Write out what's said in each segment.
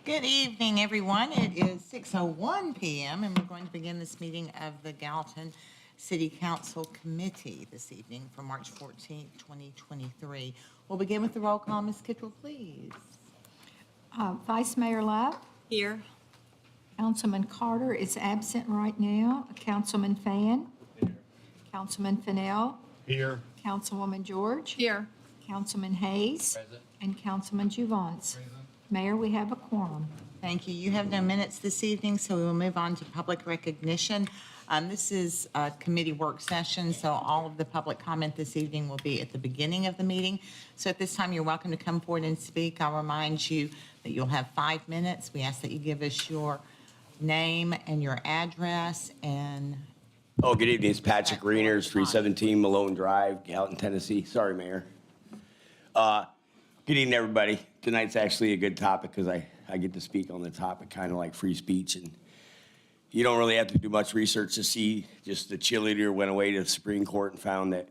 Good evening, everyone. It is 6:01 p.m. and we're going to begin this meeting of the Gallatin City Council Committee this evening for March 14th, 2023. We'll begin with the roll call. Ms. Kittrell, please. Vice Mayor Love, Here. Councilman Carter is absent right now. Councilman Fan. Here. Councilman Fennell. Here. Councilwoman George. Here. Councilman Hayes. Present. And Councilman Juvance. Mayor, we have a quorum. Thank you. You have no minutes this evening, so we will move on to public recognition. This is a committee work session, so all of the public comment this evening will be at the beginning of the meeting. So at this time, you're welcome to come forward and speak. I'll remind you that you'll have 5 minutes. We ask that you give us your name and your address and Oh, good evening. It's Patrick Reiners, 317 Malone Drive, Gallatin, Tennessee. Sorry, Mayor. Good evening, everybody. Tonight's actually a good topic because I get to speak on the topic, kind of like free speech. And you don't really have to do much research to see just the cheerleader went away to the Supreme Court and found that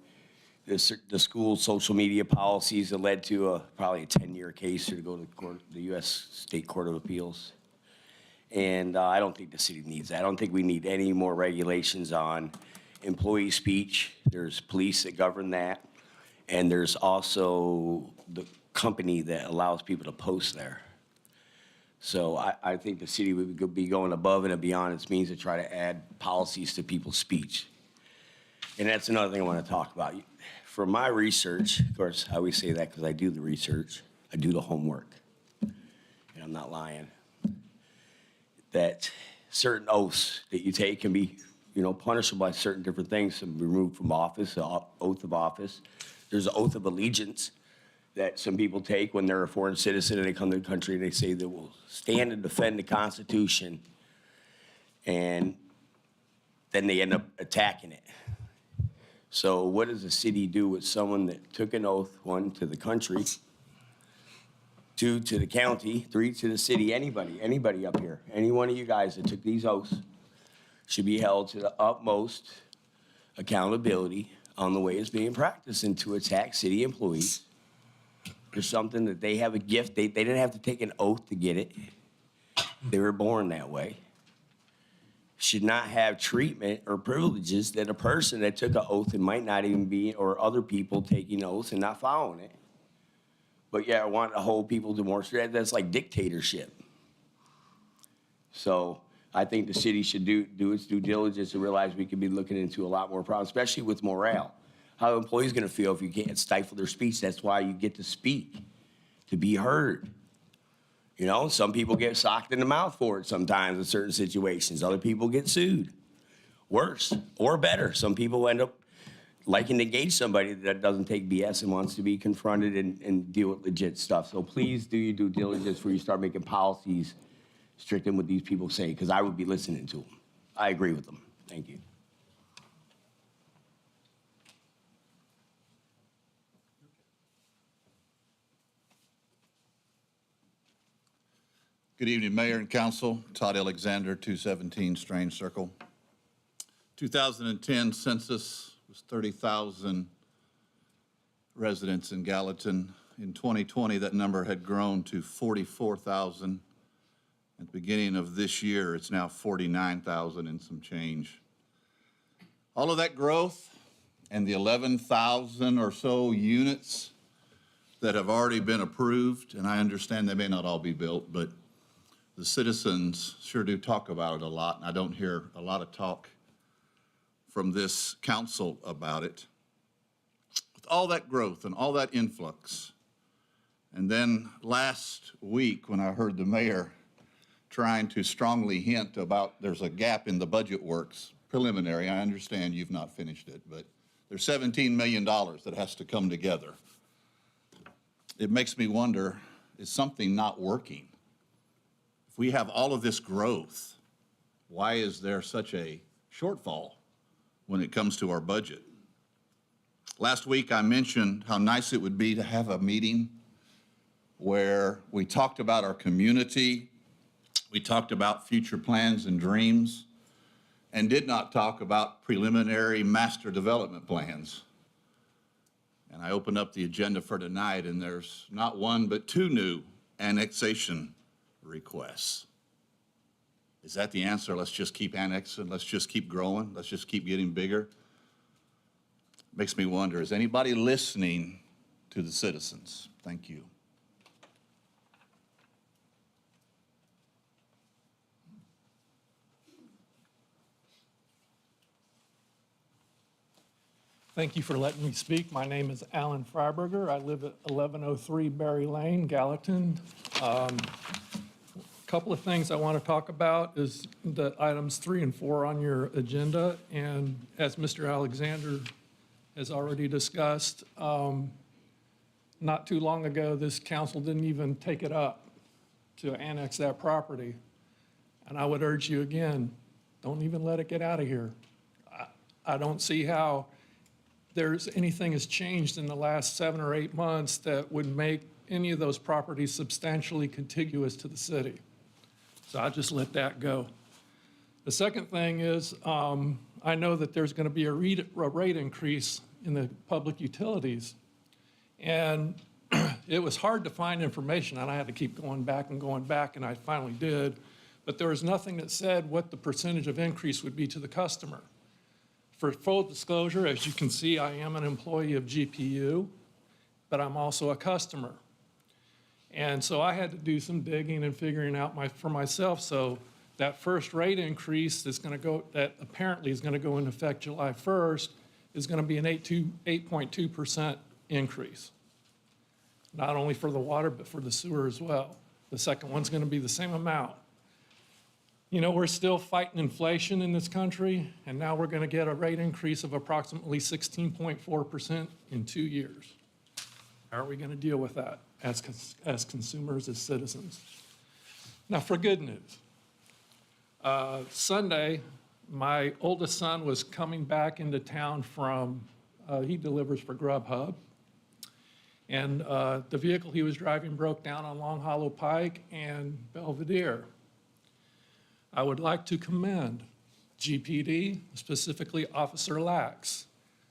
the school social media policies that led to probably a 10-year case to go to the U.S. State Court of Appeals. And I don't think the city needs that. I don't think we need any more regulations on employee speech. There's police that govern that. And there's also the company that allows people to post there. So I think the city would be going above and beyond its means to try to add policies to people's speech. And that's another thing I want to talk about. From my research, of course, I always say that because I do the research, I do the homework, and I'm not lying, that certain oaths that you take can be, punishable by certain different things, some removed from office, the oath of office. There's an oath of allegiance that some people take when they're a foreign citizen and they come to the country and they say they will stand and defend the Constitution, and then they end up attacking it. So what does the city do with someone that took an oath, 1, to the country, 2, to the county, 3, to the city, anybody up here, any one of you guys that took these oaths should be held to the utmost accountability on the way it's being practiced, and to attack city employees. There's something that they have a gift. They didn't have to take an oath to get it. They were born that way. Should not have treatment or privileges that a person that took an oath and might not even be, or other people taking oaths and not following it. But yeah, I want to hold people to more, that's like dictatorship. So I think the city should do its due diligence and realize we could be looking into a lot more problems, especially with morale. How are employees going to feel if you can't stifle their speech? That's why you get to speak, to be heard. Some people get socked in the mouth for it sometimes in certain situations. Other people get sued. Worse or better, some people end up liking to engage somebody that doesn't take BS and wants to be confronted and deal with legit stuff. So please do your due diligence before you start making policies strict in what these people say, because I would be listening to them. I agree with them. Thank you. Good evening, Mayor and Council. Todd Alexander, 217 Strange Circle. 2010 census was 30,000 residents in Gallatin. In 2020, that number had grown to 44,000. At the beginning of this year, it's now 49,000 and some change. All of that growth and the 11,000 or so units that have already been approved, and I understand they may not all be built, but the citizens sure do talk about it a lot, and I don't hear a lot of talk from this council about it. With all that growth and all that influx, and then last week when I heard the mayor trying to strongly hint about there's a gap in the budget works, preliminary, I understand you've not finished it, but there's $17 million that has to come together. It makes me wonder, is something not working? If we have all of this growth, why is there such a shortfall when it comes to our budget? Last week I mentioned how nice it would be to have a meeting where we talked about our community, we talked about future plans and dreams, and did not talk about preliminary master development plans. And I opened up the agenda for tonight, and there's not one but 2 new annexation requests. Is that the answer? Let's just keep annexing, let's just keep growing, let's just keep getting bigger? Makes me wonder, is anybody listening to the citizens? Thank you. Thank you for letting me speak. My name is Alan Freiberger. I live at 1103 Berry Lane, Gallatin. A couple of things I want to talk about is the items 3 and 4 on your agenda. And as Mr. Alexander has already discussed, not too long ago, this council didn't even take it up to annex that property. And I would urge you again, don't even let it get out of here. I don't see how there's anything has changed in the last 7 or 8 months that would make any of those properties substantially contiguous to the city. So I'll just let that go. The second thing is, I know that there's going to be a rate increase in the public utilities. And it was hard to find information, and I had to keep going back, and I finally did. But there was nothing that said what the percentage of increase would be to the customer. For full disclosure, as you can see, I am an employee of GPU, but I'm also a customer. And so I had to do some digging and figuring out for myself. So that first rate increase that's going to go, that apparently is going to go into effect July 1st, is going to be an 8.2% increase. Not only for the water, but for the sewer as well. The second one's going to be the same amount. You know, we're still fighting inflation in this country, and now we're going to get a rate increase of approximately 16.4% in 2 years. How are we going to deal with that as consumers, as citizens? Now, for good news. Sunday, my oldest son was coming back into town from, he delivers for Grubhub, and the vehicle he was driving broke down on Long Hollow Pike and Belvedere. I would like to commend GPD, specifically Officer Lax.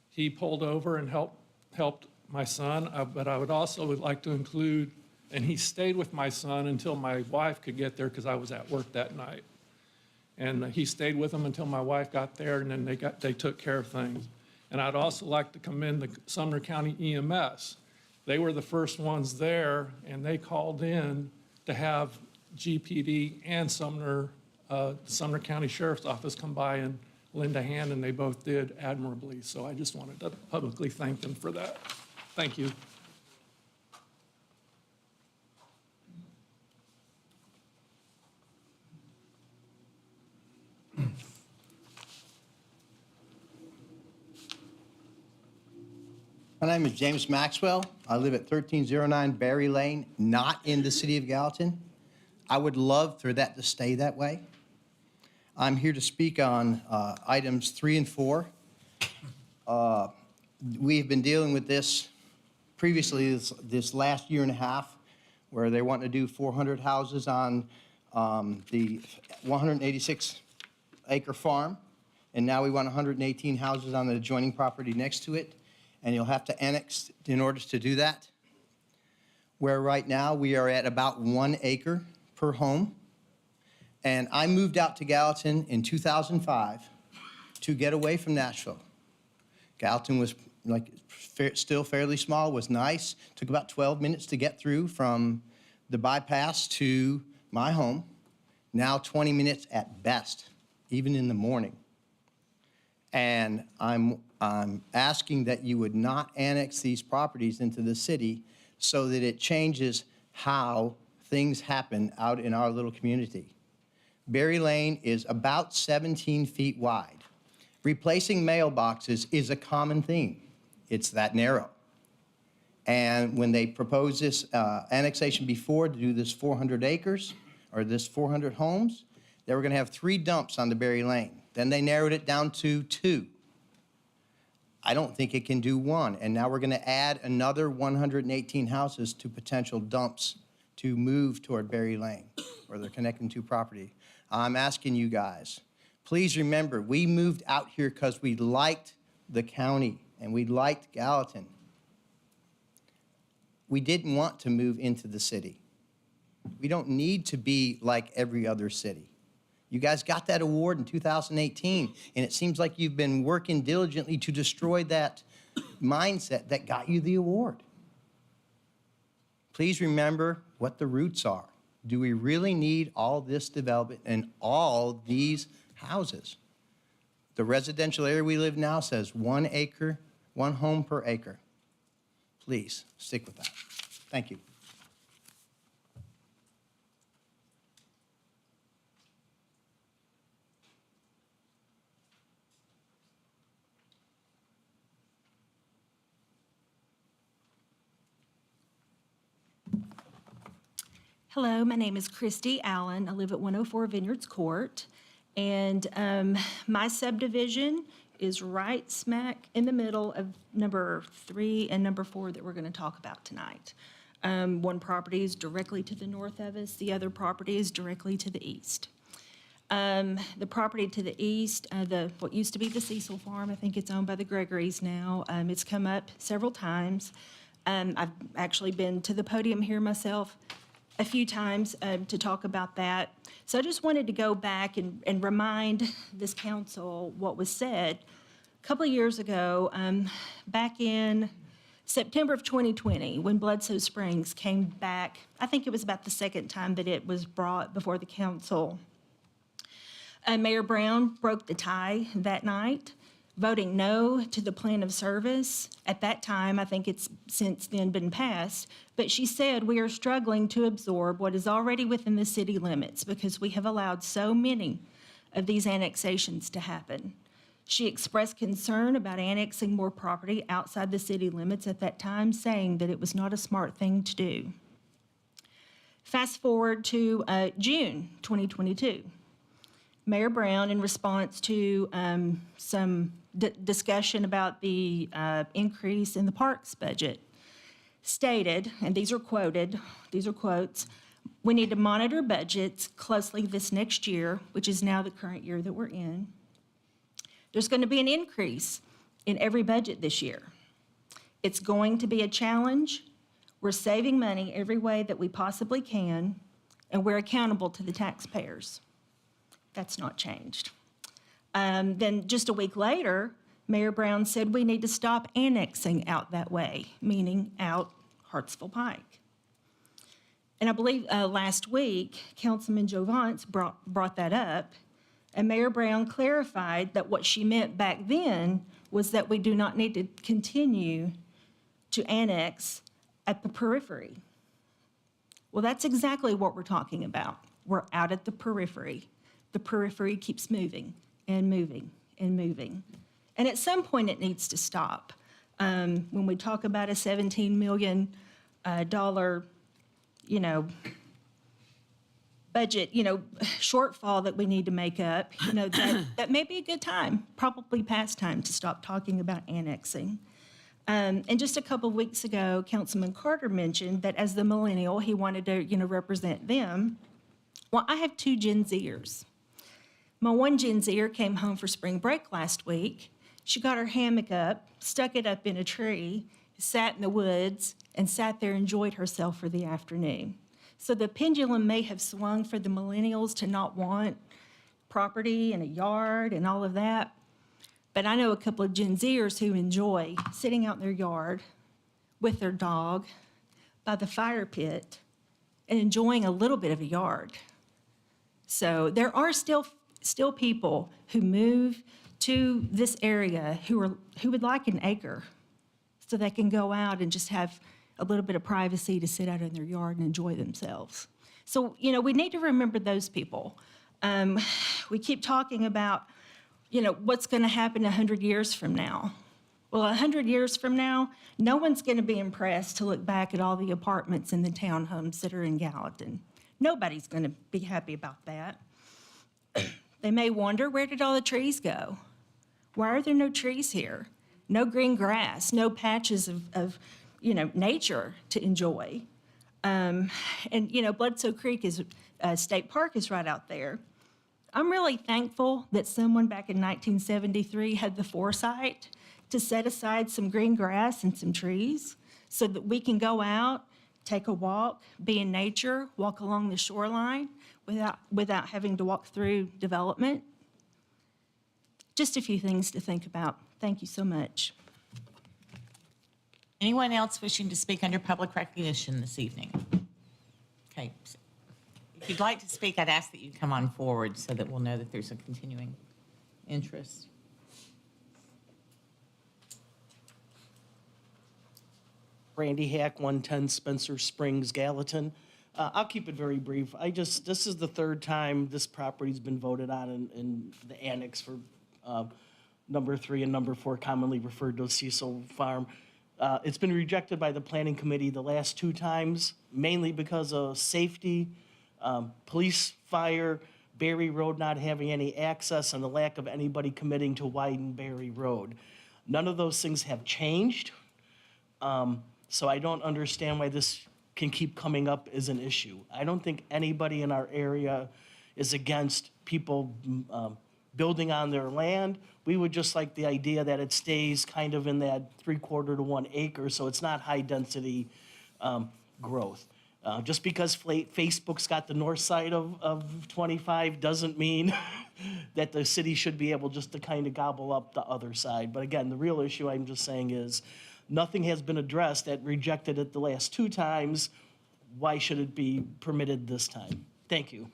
He pulled over and helped my son, but I would also like to include, and he stayed with my son until my wife could get there because I was at work that night. And he stayed with him until my wife got there, and then they took care of things. And I'd also like to commend the Sumner County EMS. They were the first ones there, and they called in to have GPD and Sumner County Sheriff's Office come by and lend a hand, and they both did admirably. So I just wanted to publicly thank them for that. Thank you. My name is James Maxwell. I live at 1309 Berry Lane, not in the city of Gallatin. I would love for that to stay that way. I'm here to speak on items 3 and 4. We've been dealing with this previously this last year and a half, where they want to do 400 houses on the 186-acre farm, and now we want 118 houses on the adjoining property next to it, and you'll have to annex in order to do that. Where right now we are at about 1 acre per home. And I moved out to Gallatin in 2005 to get away from Nashville. Gallatin was still fairly small, was nice. Took about 12 minutes to get through from the bypass to my home. Now 20 minutes at best, even in the morning. And I'm asking that you would not annex these properties into the city so that it changes how things happen out in our little community. Berry Lane is about 17 feet wide. Replacing mailboxes is a common theme. It's that narrow. And when they proposed this annexation before to do this 400 acres, or this 400 homes, they were going to have 3 dumps on the Berry Lane. Then they narrowed it down to 2. I don't think it can do 1. And now we're going to add another 118 houses to potential dumps to move toward Berry Lane, where they're connecting to property. I'm asking you guys, please remember, we moved out here because we liked the county and we liked Gallatin. We didn't want to move into the city. We don't need to be like every other city. You guys got that award in 2018, and it seems like you've been working diligently to destroy that mindset that got you the award. Please remember what the roots are. Do we really need all this development and all these houses? The residential area we live now says 1 acre, 1 home per acre. Please, stick with that. Thank you. Hello, my name is Christy Allen. I live at 104 Vineyards Court, and my subdivision is right smack in the middle of number 3 and number 4 that we're going to talk about tonight. One property is directly to the north of us. The other property is directly to the east. The property to the east, what used to be the Cecil Farm, I think it's owned by the Gregorys now. It's come up several times. I've actually been to the podium here myself a few times to talk about that. So I just wanted to go back and remind this council what was said a couple of years ago, back in September of 2020, when Bledsoe Springs came back. I think it was about the second time that it was brought before the council. Mayor Brown broke the tie that night, voting no to the plan of service. At that time, I think it's since then been passed, but she said we are struggling to absorb what is already within the city limits because we have allowed so many of these annexations to happen. She expressed concern about annexing more property outside the city limits at that time, saying that it was not a smart thing to do. Fast forward to June 2022. Mayor Brown, in response to some discussion about the increase in the parks budget, stated, and these are quotes, "We need to monitor budgets closely this next year," which is now the current year that we're in. "There's going to be an increase in every budget this year. It's going to be a challenge. We're saving money every way that we possibly can, and we're accountable to the taxpayers." That's not changed. Then just a week later, Mayor Brown said we need to stop annexing out that way, meaning out Hartsville Pike. And I believe last week, Councilman Jovance brought that up, and Mayor Brown clarified that what she meant back then was that we do not need to continue to annex at the periphery. Well, that's exactly what we're talking about. We're out at the periphery. The periphery keeps moving and moving and moving. And at some point, it needs to stop. When we talk about a $17 million, budget, shortfall that we need to make up, that may be a good time, probably past time, to stop talking about annexing. And just a couple of weeks ago, Councilman Carter mentioned that as the millennial, he wanted to, represent them. Well, I have 2 Gen Zers. My one Gen Zer came home for spring break last week. She got her hammock up, stuck it up in a tree, sat in the woods, and sat there and enjoyed herself for the afternoon. So the pendulum may have swung for the millennials to not want property and a yard and all of that. But I know a couple of Gen Zers who enjoy sitting out in their yard with their dog by the fire pit and enjoying a little bit of a yard. So there are still people who move to this area who would like an acre so they can go out and just have a little bit of privacy to sit out in their yard and enjoy themselves. So, we need to remember those people. We keep talking about, what's going to happen 100 years from now. Well, 100 years from now, no one's going to be impressed to look back at all the apartments and the townhomes that are in Gallatin. Nobody's going to be happy about that. They may wonder, where did all the trees go? Why are there no trees here? No green grass, no patches of nature to enjoy. And Bledsoe Creek State Park is right out there. I'm really thankful that someone back in 1973 had the foresight to set aside some green grass and some trees so that we can go out take a walk, be in nature, walk along the shoreline without having to walk through development. Just a few things to think about. Thank you so much. Anyone else wishing to speak under public recognition this evening? Okay. If you'd like to speak, I'd ask that you come on forward so that we'll know that there's a continuing interest. Randy Hack, 110 Spencer Springs, Gallatin. I'll keep it very brief. This is the third time this property's been voted on in the annex for number 3 and number 4, commonly referred to as Cecil Farm. It's been rejected by the planning committee the last 2 times, mainly because of safety, police, fire, Berry Road not having any access, and the lack of anybody committing to widen Berry Road. None of those things have changed. So I don't understand why this can keep coming up as an issue. I don't think anybody in our area is against people building on their land. We would just like the idea that it stays kind of in that 3/4 to 1 acre, so it's not high-density growth. Just because Facebook's got the north side of 25 doesn't mean that the city should be able just to kind of gobble up the other side. But again, the real issue I'm just saying is nothing has been addressed that rejected it the last 2 times. Why should it be permitted this time? Thank you.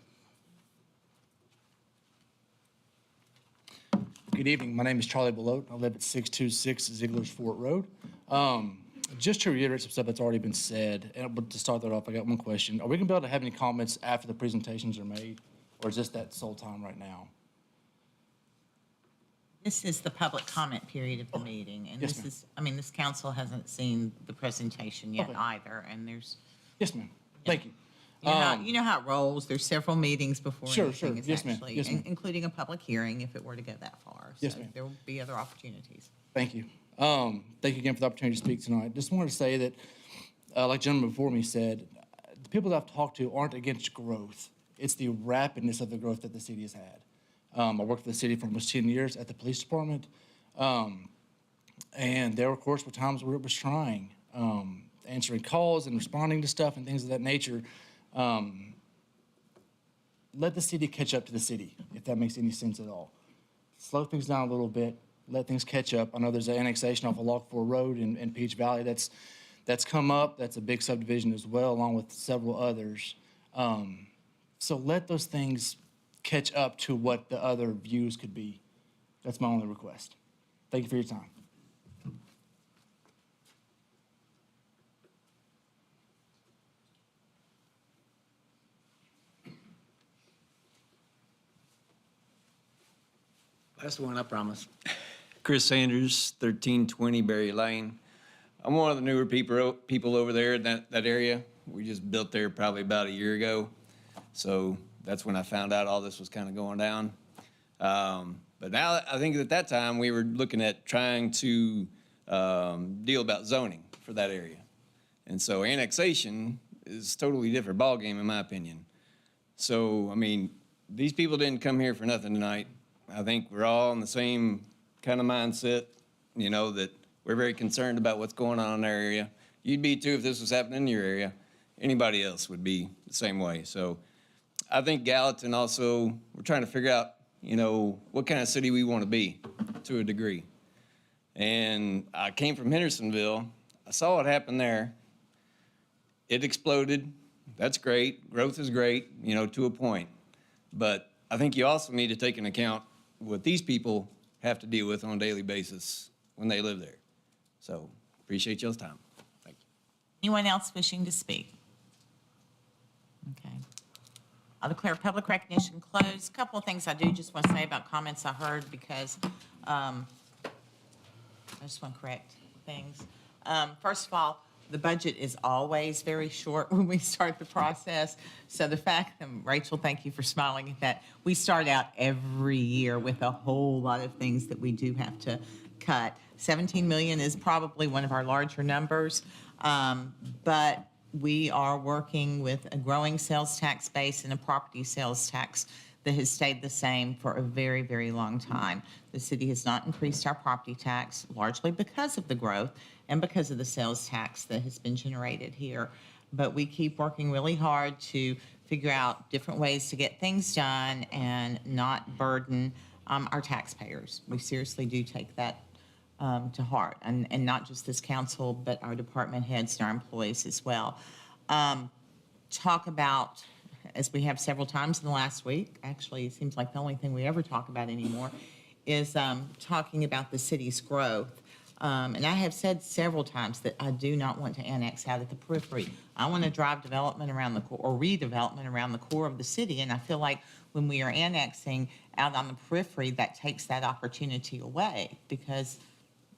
Good evening. My name is Charlie Belote. I live at 626 Ziegler's Fort Road. Just to reiterate some stuff that's already been said, but to start that off, I got one question. Are we going to be able to have any comments after the presentations are made, or is this that sole time right now? This is the public comment period of the meeting, and yes, this ma'am. is, I mean, this council hasn't seen the presentation yet Okay. either, and there's, Yes, ma'am. Thank you. you know how it rolls. There's several meetings before Sure, anything sure. is Yes, ma'am. actually, Yes, ma'am. including a public hearing if it were to go that far. Yes, So ma'am. there will be other opportunities. Thank you. Thank you again for the opportunity to speak tonight. Just wanted to say that, like the gentleman before me said, the people that I've talked to aren't against growth. It's the rapidness of the growth that the city has had. I worked for the city for almost 10 years at the police department. And there, of course, were times where it was trying, answering calls and responding to stuff and things of that nature. Let the city catch up to the city, if that makes any sense at all. Slow things down a little bit, let things catch up. I know there's an annexation off of Lock 4 Road in Peach Valley that's come up. That's a big subdivision as well, along with several others. So let those things catch up to what the other views could be. That's my only request. Thank you for your time. That's the one I promise. Chris Sanders, 1320 Berry Lane. I'm one of the newer people over there in that area. We just built there probably about a year ago. So that's when I found out all this was kind of going down. But now I think at that time we were looking at trying to deal about zoning for that area. And so annexation is a totally different ballgame in my opinion. So, I mean, these people didn't come here for nothing tonight. I think we're all in the same kind of mindset, you know, that we're very concerned about what's going on in our area. You'd be too if this was happening in your area. Anybody else would be the same way. So I think Gallatin also, we're trying to figure out, you know, what kind of city we want to be to a degree. And I came from Hendersonville. I saw what happened there. It exploded. That's great. Growth is great, you know, to a point. But I think you also need to take into account what these people have to deal with on a daily basis when they live there. So appreciate y'all's time. Thank you. Anyone else wishing to speak? Okay. I'll declare public recognition closed. A couple of things I do just want to say about comments I heard because I just want to correct things. First of all, the budget is always very short when we start the process. So the fact that, Rachel, thank you for smiling at that. We start out every year with a whole lot of things that we do have to cut. 17 million is probably one of our larger numbers, but we are working with a growing sales tax base and a property sales tax that has stayed the same for a very, very long time. The city has not increased our property tax, largely because of the growth and because of the sales tax that has been generated here. but we keep working really hard to figure out different ways to get things done and not burden our taxpayers. We seriously do take that to heart, and not just this council, but our department heads and our employees as well. Talk about, as we have several times in the last week, actually, it seems like the only thing we ever talk about anymore, is talking about the city's growth. And I have said several times that I do not want to annex out at the periphery. I want to drive development around the core, or redevelopment around the core of the city. And I feel like when we are annexing out on the periphery, that takes that opportunity away, because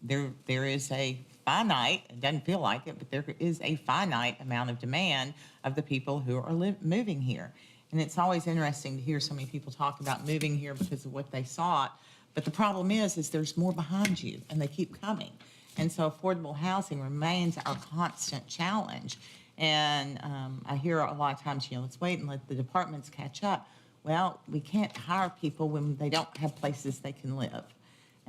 there is a finite, it doesn't feel like it, but there is a finite amount of demand of the people who are moving here. And it's always interesting to hear so many people talk about moving here because of what they sought. But the problem is there's more behind you, and they keep coming. And so affordable housing remains our constant challenge. And I hear a lot of times, let's wait and let the departments catch up. Well, we can't hire people when they don't have places they can live.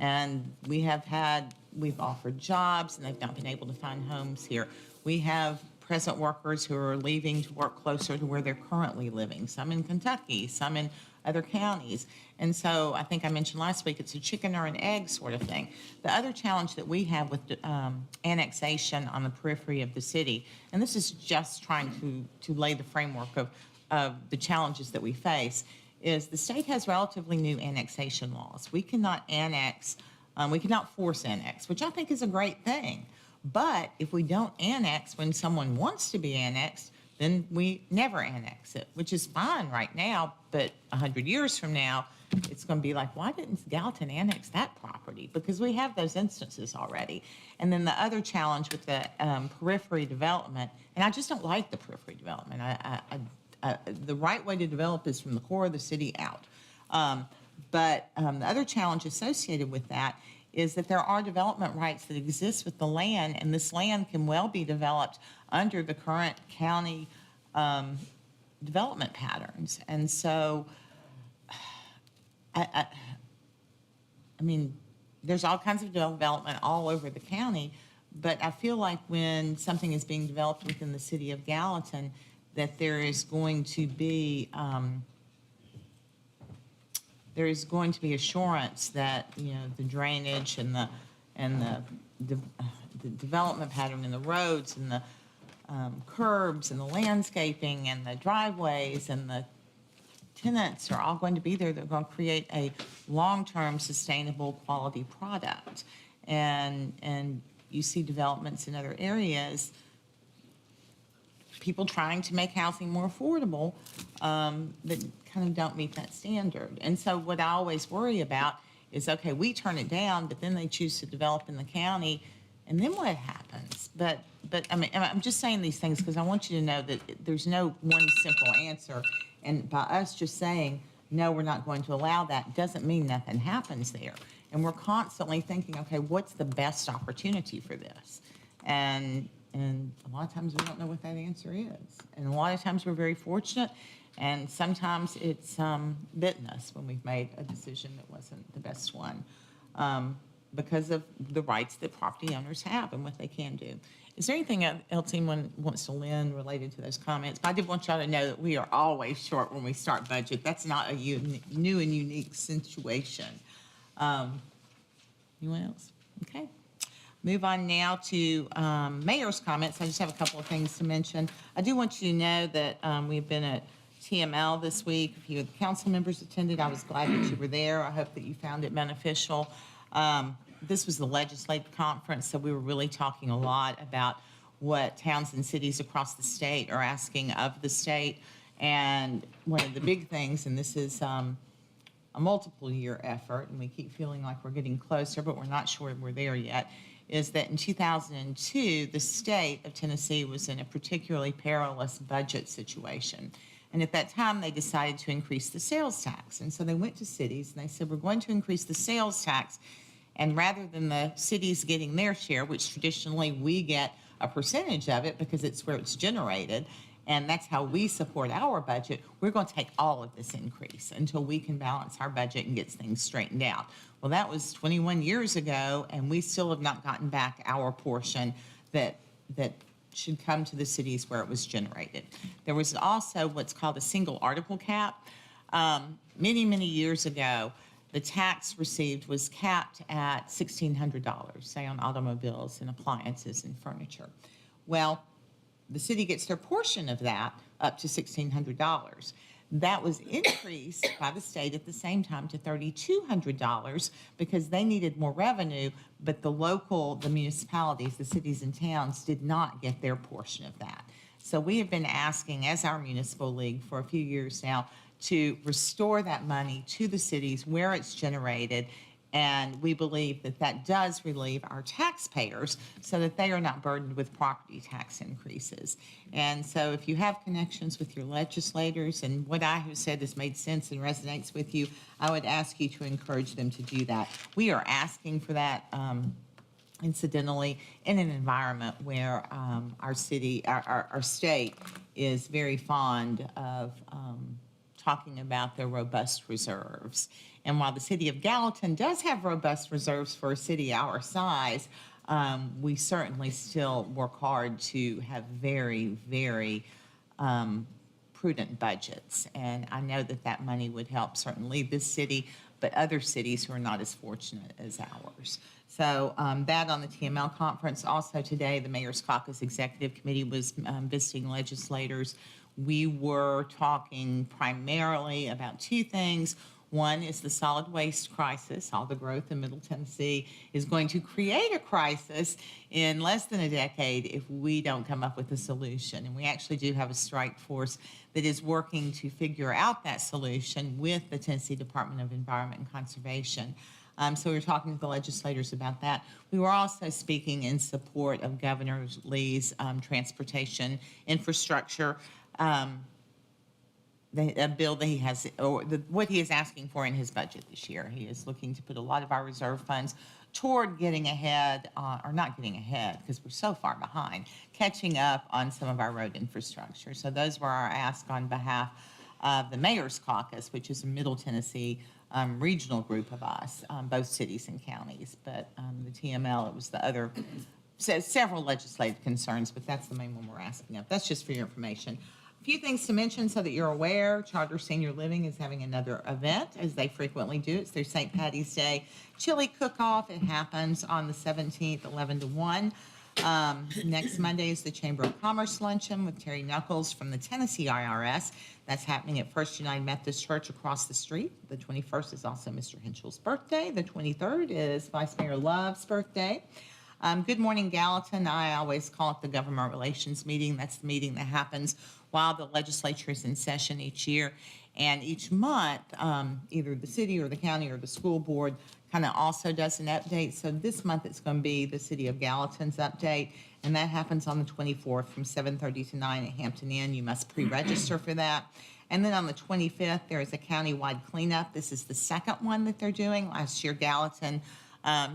And we've offered jobs, and they've not been able to find homes here. We have present workers who are leaving to work closer to where they're currently living, some in Kentucky, some in other counties. And so I think I mentioned last week, it's a chicken or an egg sort of thing. The other challenge that we have with annexation on the periphery of the city, and this is just trying to lay the framework of the challenges that we face, is the state has relatively new annexation laws. We cannot annex, we cannot force annex, which I think is a great thing. But if we don't annex when someone wants to be annexed, then we never annex it, which is fine right now, but 100 years from now, it's going to be like, why didn't Gallatin annex that property? Because we have those instances already. And then the other challenge with the periphery development, and I just don't like the periphery development. The right way to develop is from the core of the city out. But the other challenge associated with that is that there are development rights that exist with the land, and this land can well be developed under the current county development patterns. And so, I mean, there's all kinds of development all over the county, but I feel like when something is being developed within the city of Gallatin, that there is going to be assurance that the drainage and the development pattern and the roads and the curbs and the landscaping and the driveways and the tenants are all going to be there. They're going to create a long-term sustainable quality product. And you see developments in other areas, people trying to make housing more affordable that kind of don't meet that standard. And so what I always worry about is, okay, we turn it down, but then they choose to develop in the county, and then what happens? But I mean, I'm just saying these things because I want you to know that there's no one simple answer. And by us just saying, no, we're not going to allow that, doesn't mean nothing happens there. And we're constantly thinking, okay, what's the best opportunity for this? And a lot of times we don't know what that answer is. And a lot of times we're very fortunate, and sometimes it's bitten us when we've made a decision that wasn't the best one because of the rights that property owners have and what they can do. Is there anything else anyone wants to lend related to those comments? But I did want y'all to know that we are always short when we start budget. That's not a new and unique situation. Anyone else? Okay. Move on now to mayor's comments. I just have a couple of things to mention. I do want you to know that we've been at TML this week. A few of the council members attended. I was glad that you were there. I hope that you found it beneficial. This was the legislative conference, so we were really talking a lot about what towns and cities across the state are asking of the state. And one of the big things, and this is a multiple year effort, and we keep feeling like we're getting closer, but we're not sure we're there yet, is that in 2002, the state of Tennessee was in a particularly perilous budget situation. And at that time, they decided to increase the sales tax. And so they went to cities and they said, we're going to increase the sales tax. And rather than the cities getting their share, which traditionally we get a percentage of it because it's where it's generated, and that's how we support our budget, we're going to take all of this increase until we can balance our budget and get things straightened out. Well, that was 21 years ago, and we still have not gotten back our portion that should come to the cities where it was generated. There was also what's called a single article cap. Many, many years ago, the tax received was capped at $1,600, say on automobiles and appliances and furniture. Well, the city gets their portion of that up to $1,600. That was increased by the state at the same time to $3,200 because they needed more revenue, but the municipalities, the cities and towns did not get their portion of that. So we have been asking, as our municipal league for a few years now, to restore that money to the cities where it's generated. And we believe that that does relieve our taxpayers so that they are not burdened with property tax increases. And so if you have connections with your legislators and what I have said has made sense and resonates with you, I would ask you to encourage them to do that. We are asking for that, incidentally, in an environment where our city, our state is very fond of talking about their robust reserves. And while the city of Gallatin does have robust reserves for a city our size, we certainly still work hard to have very, very prudent budgets. And I know that that money would help certainly this city, but other cities who are not as fortunate as ours. So that on the TML conference. Also today, the Mayor's Caucus Executive Committee was visiting legislators. We were talking primarily about two things. One is the solid waste crisis. All the growth in Middle Tennessee is going to create a crisis in less than a decade if we don't come up with a solution. And we actually do have a strike force that is working to figure out that solution with the Tennessee Department of Environment and Conservation. So we were talking to the legislators about that. We were also speaking in support of Governor Lee's transportation infrastructure a bill that he has, or what he is asking for in his budget this year. He is looking to put a lot of our reserve funds toward getting ahead, or not getting ahead because we're so far behind, catching up on some of our road infrastructure. So those were our asks on behalf of the Mayor's Caucus, which is a Middle Tennessee regional group of us, both cities and counties. But the TML, it was the other, several legislative concerns, but that's the main one we're asking of. That's just for your information. A few things to mention so that you're aware. Charter Senior Living is having another event, as they frequently do. It's their St. Patty's Day chili cook-off. It happens on the 17th, 11 to 1. Next Monday is the Chamber of Commerce Luncheon with Terry Knuckles from the Tennessee IRS. That's happening at First United Methodist Church across the street. The 21st is also Mr. Henschel's birthday. The 23rd is Vice Mayor Love's birthday. Good Morning Gallatin, I always call it the Government Relations Meeting. That's the meeting that happens while the legislature is in session each year. And each month, either the city or the county or the school board kind of also does an update. So this month it's going to be the City of Gallatin's update, and that happens on the 24th from 7:30 to 9 at Hampton Inn. You must pre-register for that. And then on the 25th, there is a countywide cleanup. This is the second one that they're doing. Last year, Gallatin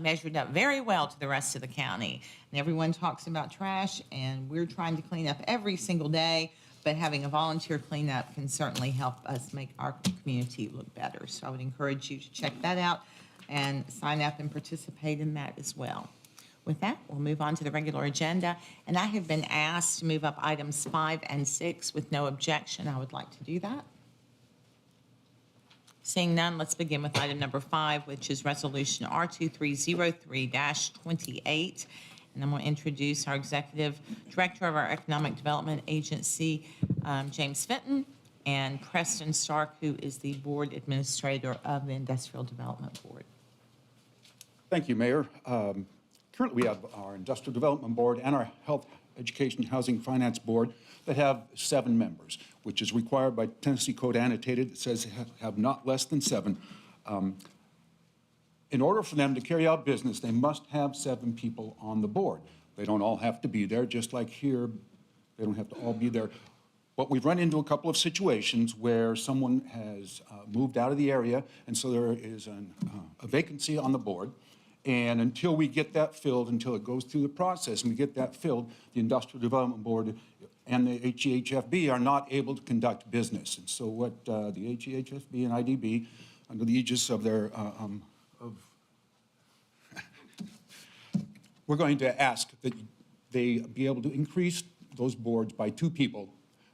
measured up very well to the rest of the county. And everyone talks about trash, and we're trying to clean up every single day, but having a volunteer cleanup can certainly help us make our community look better. So I would encourage you to check that out and sign up and participate in that as well. With that, we'll move on to the regular agenda. And I have been asked to move up items 5 and 6 with no objection. I would like to do that. Seeing none, let's begin with item number 5, which is Resolution R2303-28. And I'm going to introduce our Executive Director of our Economic Development Agency, James Fenton, and Preston Stark, who is the Board Administrator of the Industrial Development Board. Thank you, Mayor. Currently, we have our Industrial Development Board and our Health, Education, Housing, Finance Board that have 7 members, which is required by Tennessee Code Annotated. It says have not less than 7. In order for them to carry out business, they must have 7 people on the board. They don't all have to be there, just like here, they don't have to all be there. But we've run into a couple of situations where someone has moved out of the area, and so there is a vacancy on the board. And until we get that filled, until it goes through the process and we get that filled, the Industrial Development Board and the HEHFB are not able to conduct business. And so what the HEHFB and IDB, under the aegis of their, we're going to ask that they be able to increase those boards by 2 people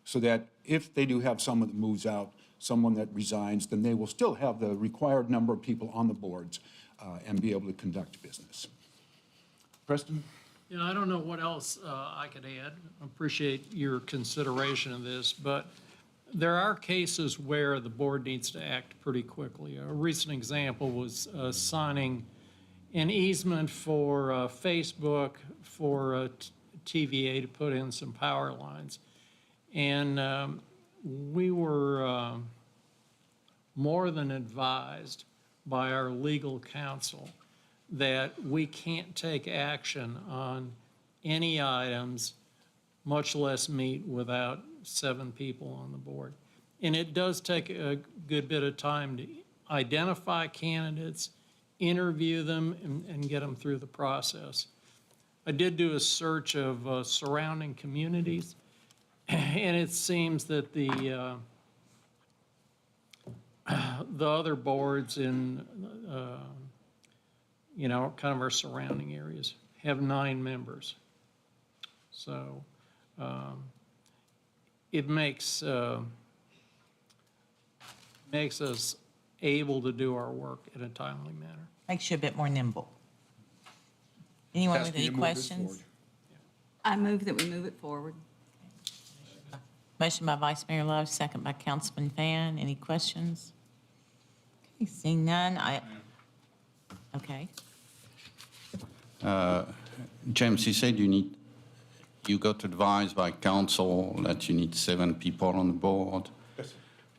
so that if they do have someone that moves out, someone that resigns, then they will still have the required number of people on the boards and be able to conduct business. Preston? Yeah, I don't know what else I could add. I appreciate your consideration of this, but there are cases where the board needs to act pretty quickly. A recent example was signing an easement for Facebook for TVA to put in some power lines. And we were more than advised by our legal counsel that we can't take action on any items, much less meet without 7 people on the board. And it does take a good bit of time to identify candidates, interview them, and get them through the process. I did do a search of surrounding communities, and it seems that the other boards in, kind of our surrounding areas have 9 members. So it makes us able to do our work in a timely manner. Makes you a bit more nimble. Anyone Ask with you any to move this questions? forward. I move that we move it forward. Motion by Vice Mayor Love, second by Councilman Fan. Any questions? Okay, seeing none, okay. James, you said you got advised by council that you need 7 people on the board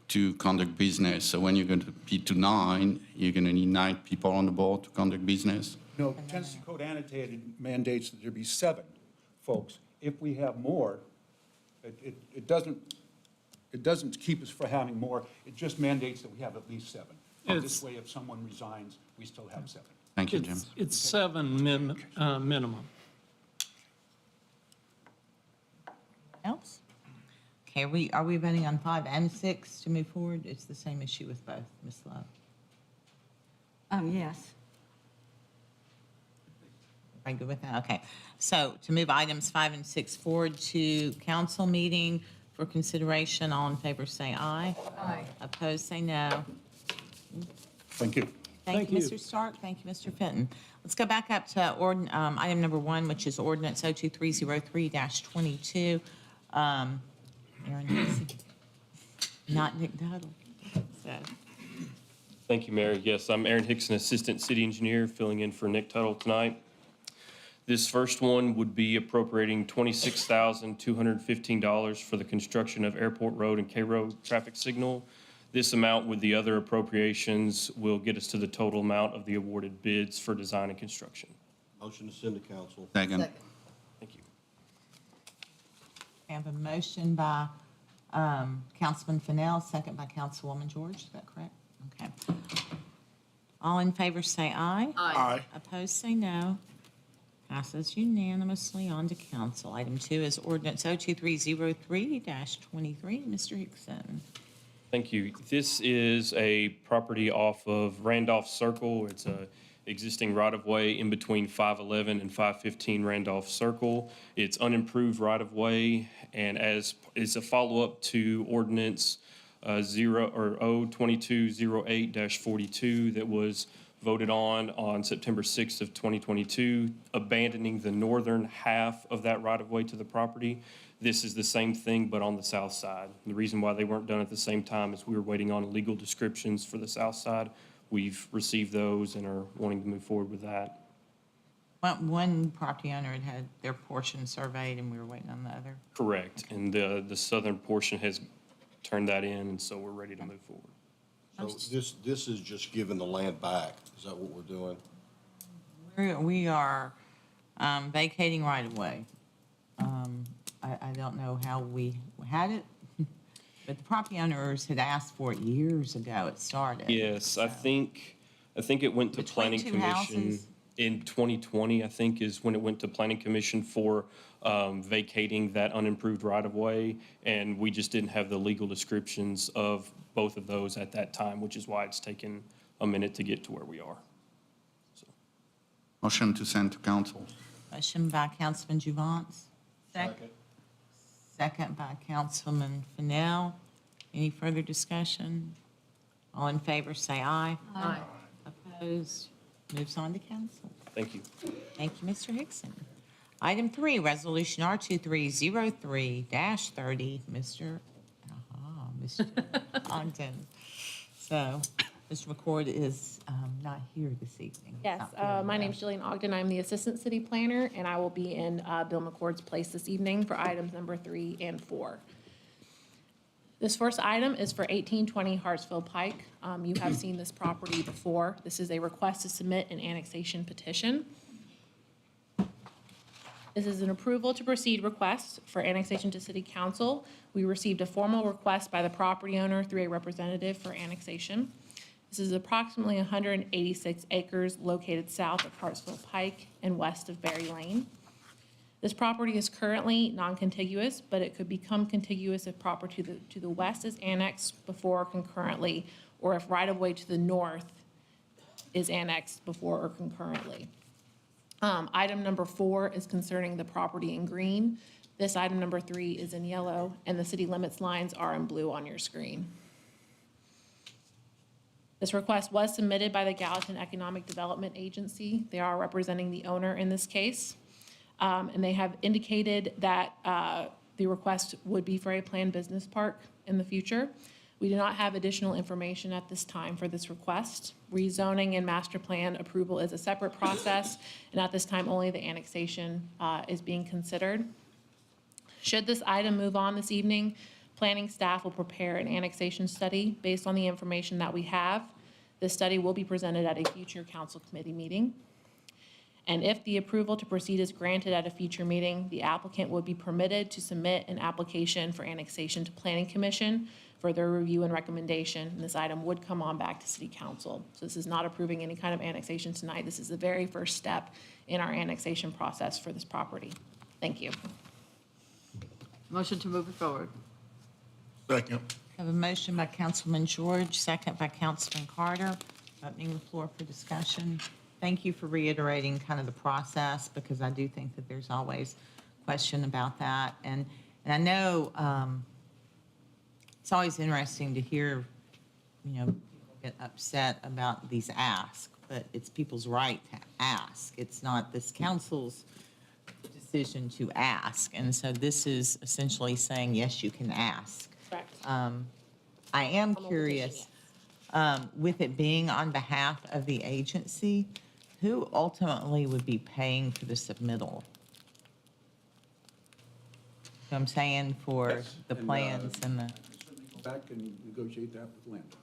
to conduct business. So when you're going to be to 9, you're going to need 9 people on the board to conduct business? No, Tennessee Code annotated mandates that there be 7 folks. If we have more, it doesn't keep us from having more. It just mandates that we have at least 7. This way, if someone resigns, we still have 7. Thank you, Jim. It's 7 minimum. Else? Okay, are we voting on 5 and 6 to move forward? It's the same issue with both, Ms. Love. Yes. Are you good with that? Okay. So to move items 5 and 6 forward to council meeting for consideration, all in favor say aye. Aye. Opposed, say no. Thank you. Thank you, Mr. Stark. Thank you, Mr. Fenton. Let's go back up to item number 1, which is ordinance 02303-22. Aaron Hixon, not Nick Tuttle. So, Thank you, Mayor. Yes, I'm Aaron Hickson, Assistant City Engineer, filling in for Nick Tuttle tonight. This first one would be appropriating $26,215 for the construction of Airport Road and K Road traffic signal. This amount with the other appropriations will get us to the total amount of the awarded bids for design and construction. Motion to send to council. Second. Thank you. I have a motion by Councilman Fennell, second by Councilwoman George. Is that correct? Okay. All in favor say aye. Aye. Opposed, say no. Passes unanimously on to council. Item 2 is ordinance 02303-23. Mr. Hickson. Thank you. This is a property off of Randolph Circle. It's a existing right-of-way in between 511 and 515 Randolph Circle. It's unimproved right-of-way, and as it's a follow-up to ordinance 02208-42 that was voted on September 6th of 2022, abandoning the northern half of that right-of-way to the property. This is the same thing, but on the south side. The reason why they weren't done at the same time is we were waiting on legal descriptions for the south side. We've received those and are wanting to move forward with that. One property owner had their portion surveyed, and we were waiting on the other. Correct. And the southern portion has turned that in, and so we're ready to move forward. So this is just giving the land back. Is that what we're doing? We are vacating right-of-way. I don't know how we had it, but the property owners had asked for it years ago. It started. Yes, I think it went to Between Planning 2 Commission houses? in 2020, I think, is when it went to Planning Commission for vacating that unimproved right-of-way, and we just didn't have the legal descriptions of both of those at that time, which is why it's taken a minute to get to where we are. Motion to send to council. Motion by Councilman Juvance. Second by Councilman Fennell. Any further discussion? All in favor, say aye. Aye. Opposed? Moves on to council. Thank you. Thank you, Mr. Hickson. Item 3, Resolution R2303-30, Mr. Ogden. So, Mr. McCord is not here this evening. Yes, Not feeling my well. name's Jillian Ogden. I'm the Assistant City Planner, and I will be in Bill McCord's place this evening for items number 3 and 4. This first item is for 1820 Hartsville Pike. You have seen this property before. This is a request to submit an annexation petition. This is an approval to proceed request for annexation to City Council. We received a formal request by the property owner through a representative for annexation. This is approximately 186 acres located south of Hartsville Pike and west of Berry Lane. This property is currently non-contiguous, but it could become contiguous if property to the west is annexed before or concurrently, or if right-of-way to the north is annexed before or concurrently. Item number 4 is concerning the property in green. This item number 3 is in yellow, and the city limits lines are in blue on your screen. This request was submitted by the Gallatin Economic Development Agency. They are representing the owner in this case. And they have indicated that the request would be for a planned business park in the future. We do not have additional information at this time for this request. Rezoning and master plan approval is a separate process, and at this time, only the annexation is being considered. Should this item move on this evening, planning staff will prepare an annexation study based on the information that we have. This study will be presented at a future council committee meeting. And if the approval to proceed is granted at a future meeting, the applicant would be permitted to submit an application for annexation to Planning Commission for their review and recommendation. And this item would come on back to City Council. So this is not approving any kind of annexation tonight. This is the very first step in our annexation process for this property. Thank you. Motion to move it forward. Second. Have a motion by Councilman George, second by Councilman Carter. Opening the floor for discussion. Thank you for reiterating kind of the process, because I do think that there's always question about that. And I know it's always interesting to hear, people get upset about these asks, but it's people's right to ask. It's not this council's decision to ask. And so this is essentially saying, yes, you can ask. Correct. I am curious, with it being on behalf of the agency, who ultimately would be paying for the submittal? So I'm saying for Yes, the and, plans and the, Certainly go back and negotiate that with the landowner.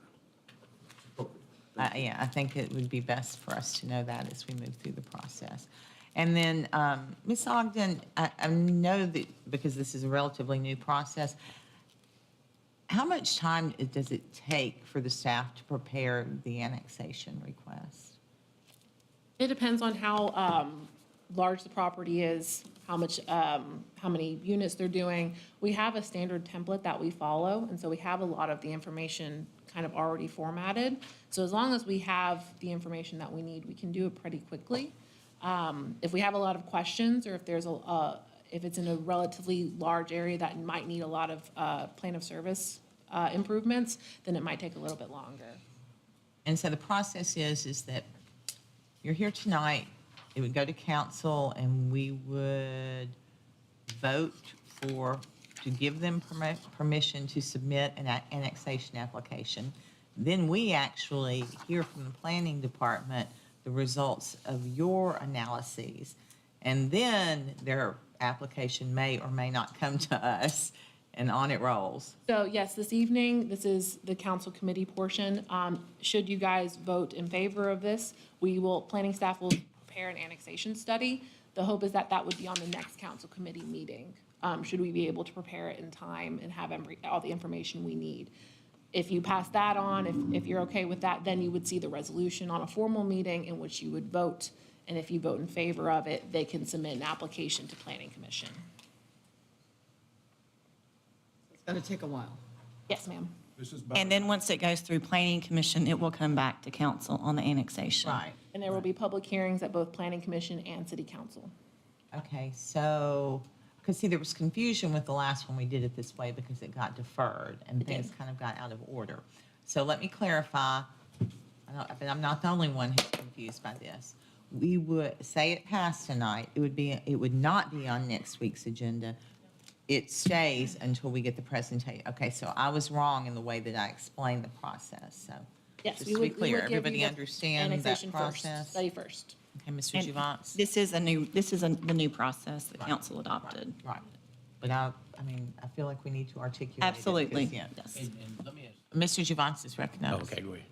Appropriate. yeah, I think it would be best for us to know that as we move through the process. And then, Ms. Ogden, I know that, because this is a relatively new process, how much time does it take for the staff to prepare the annexation request? It depends on how large the property is, how many units they're doing. We have a standard template that we follow, and so we have a lot of the information kind of already formatted. So as long as we have the information that we need, we can do it pretty quickly. If we have a lot of questions, or if there's if it's in a relatively large area that might need a lot of plan of service improvements, then it might take a little bit longer. And so the process is that you're here tonight, it would go to council, and we would vote to give them permission to submit an annexation application. Then we actually hear from the planning department the results of your analyses. And then their application may or may not come to us, and on it rolls. So yes, this evening, this is the council committee portion. Should you guys vote in favor of this, planning staff will prepare an annexation study. The hope is that that would be on the next council committee meeting, should we be able to prepare it in time and have all the information we need. If you pass that on, if you're okay with that, then you would see the resolution on a formal meeting in which you would vote. And if you vote in favor of it, they can submit an application to Planning Commission. It's going to take a while. Yes, ma'am. This is And then once it goes through Planning Commission, it will come back to council on the annexation. Right. And there will be public hearings at both Planning Commission and City Council. Okay, so, because see, there was confusion with the last one we did it this way because it got deferred and things kind of got out of order. So let me clarify, but I'm not the only one who's confused by this. We would, say it passed tonight, it would not be on next week's agenda. It stays until we get the presentation. Okay, so I was wrong in the way that I explained the process, so. Yes, Just we to be would clear, give you everybody the understand that annexation first, process? Study first. Okay, Mr. And Givance? This is the new process that council adopted. Right. But I mean, I feel like we need to articulate it. Absolutely, because, yeah. yes. Mr. Givance is recognized. go ahead.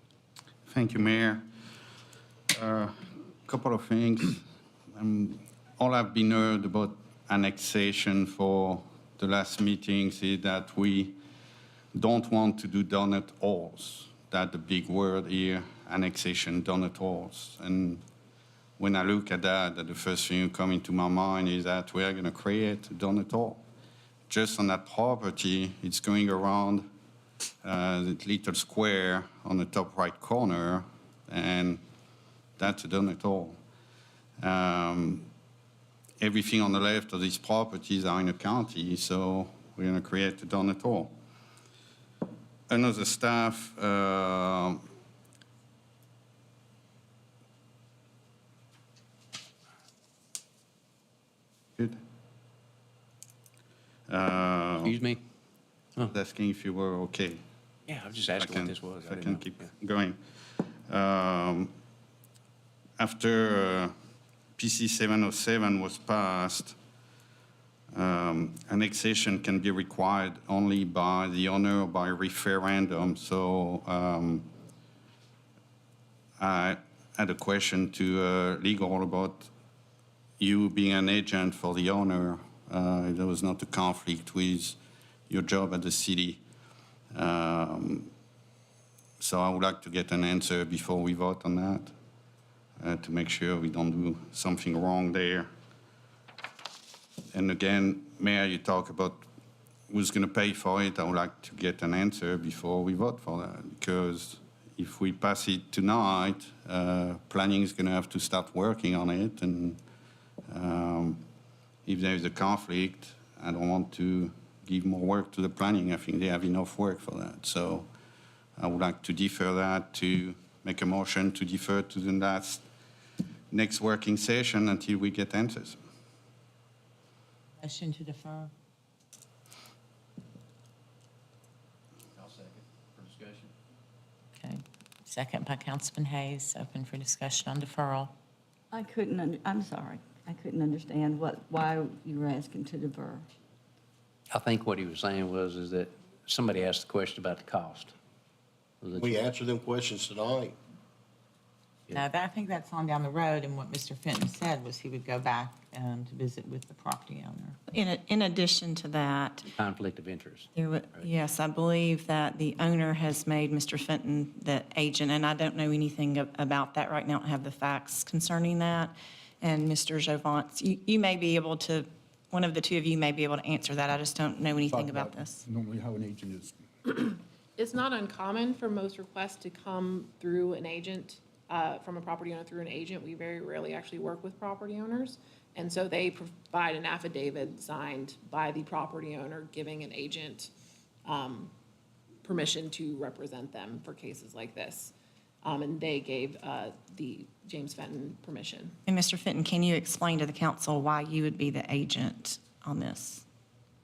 Thank you, Mayor. Couple of things. All I've been heard about annexation for the last meetings is that we don't want to do donut halls. That's the big word here, annexation, donut halls. And when I look at that, the first thing that comes into my mind is that we are going to create a donut hall. Just on that property, it's going around the little square on the top right corner, and that's a donut hall. Everything on the left of these properties are in the county, so we're going to create a donut hall. Another staff, good. Excuse me? I was asking if you were okay. Yeah, I was just asking what this was. I didn't can know. keep Yeah. going. After PC 707 was passed, annexation can be required only by the owner or by referendum. So I had a question to legal about you being an agent for the owner. There was not a conflict with your job at the city. So I would like to get an answer before we vote on that, to make sure we don't do something wrong there. And again, Mayor, you talk about who's going to pay for it. I would like to get an answer before we vote for that, because if we pass it tonight, planning is going to have to start working on it. And if there is a conflict, I don't want to give more work to the planning. I think they have enough work for that. So I would like to defer that, to make a motion to defer to the next working session until we get answers. Motion to defer. I'll second for discussion. Okay. Second by Councilman Hayes, open for discussion on deferral. I'm sorry, I couldn't understand why you were asking to defer. I think what he was saying is that somebody asked the question about the cost. We answer them questions tonight. No, I think that's on down the road, and what Mr. Fenton said was he would go back to visit with the property owner. In addition to that, Conflict of interest. yes, I believe that the owner has made Mr. Fenton the agent, and I don't know anything about that right now. I don't have the facts concerning that. And Mr. Jovance, you may be able to, one of the two of you may be able to answer that. I just don't know anything about this. Normally how an agent is. It's not uncommon for most requests to come through an agent, from a property owner through an agent. We very rarely actually work with property owners. And so they provide an affidavit signed by the property owner giving an agent permission to represent them for cases like this. And they gave the James Fenton permission. And Mr. Fenton, can you explain to the council why you would be the agent on this?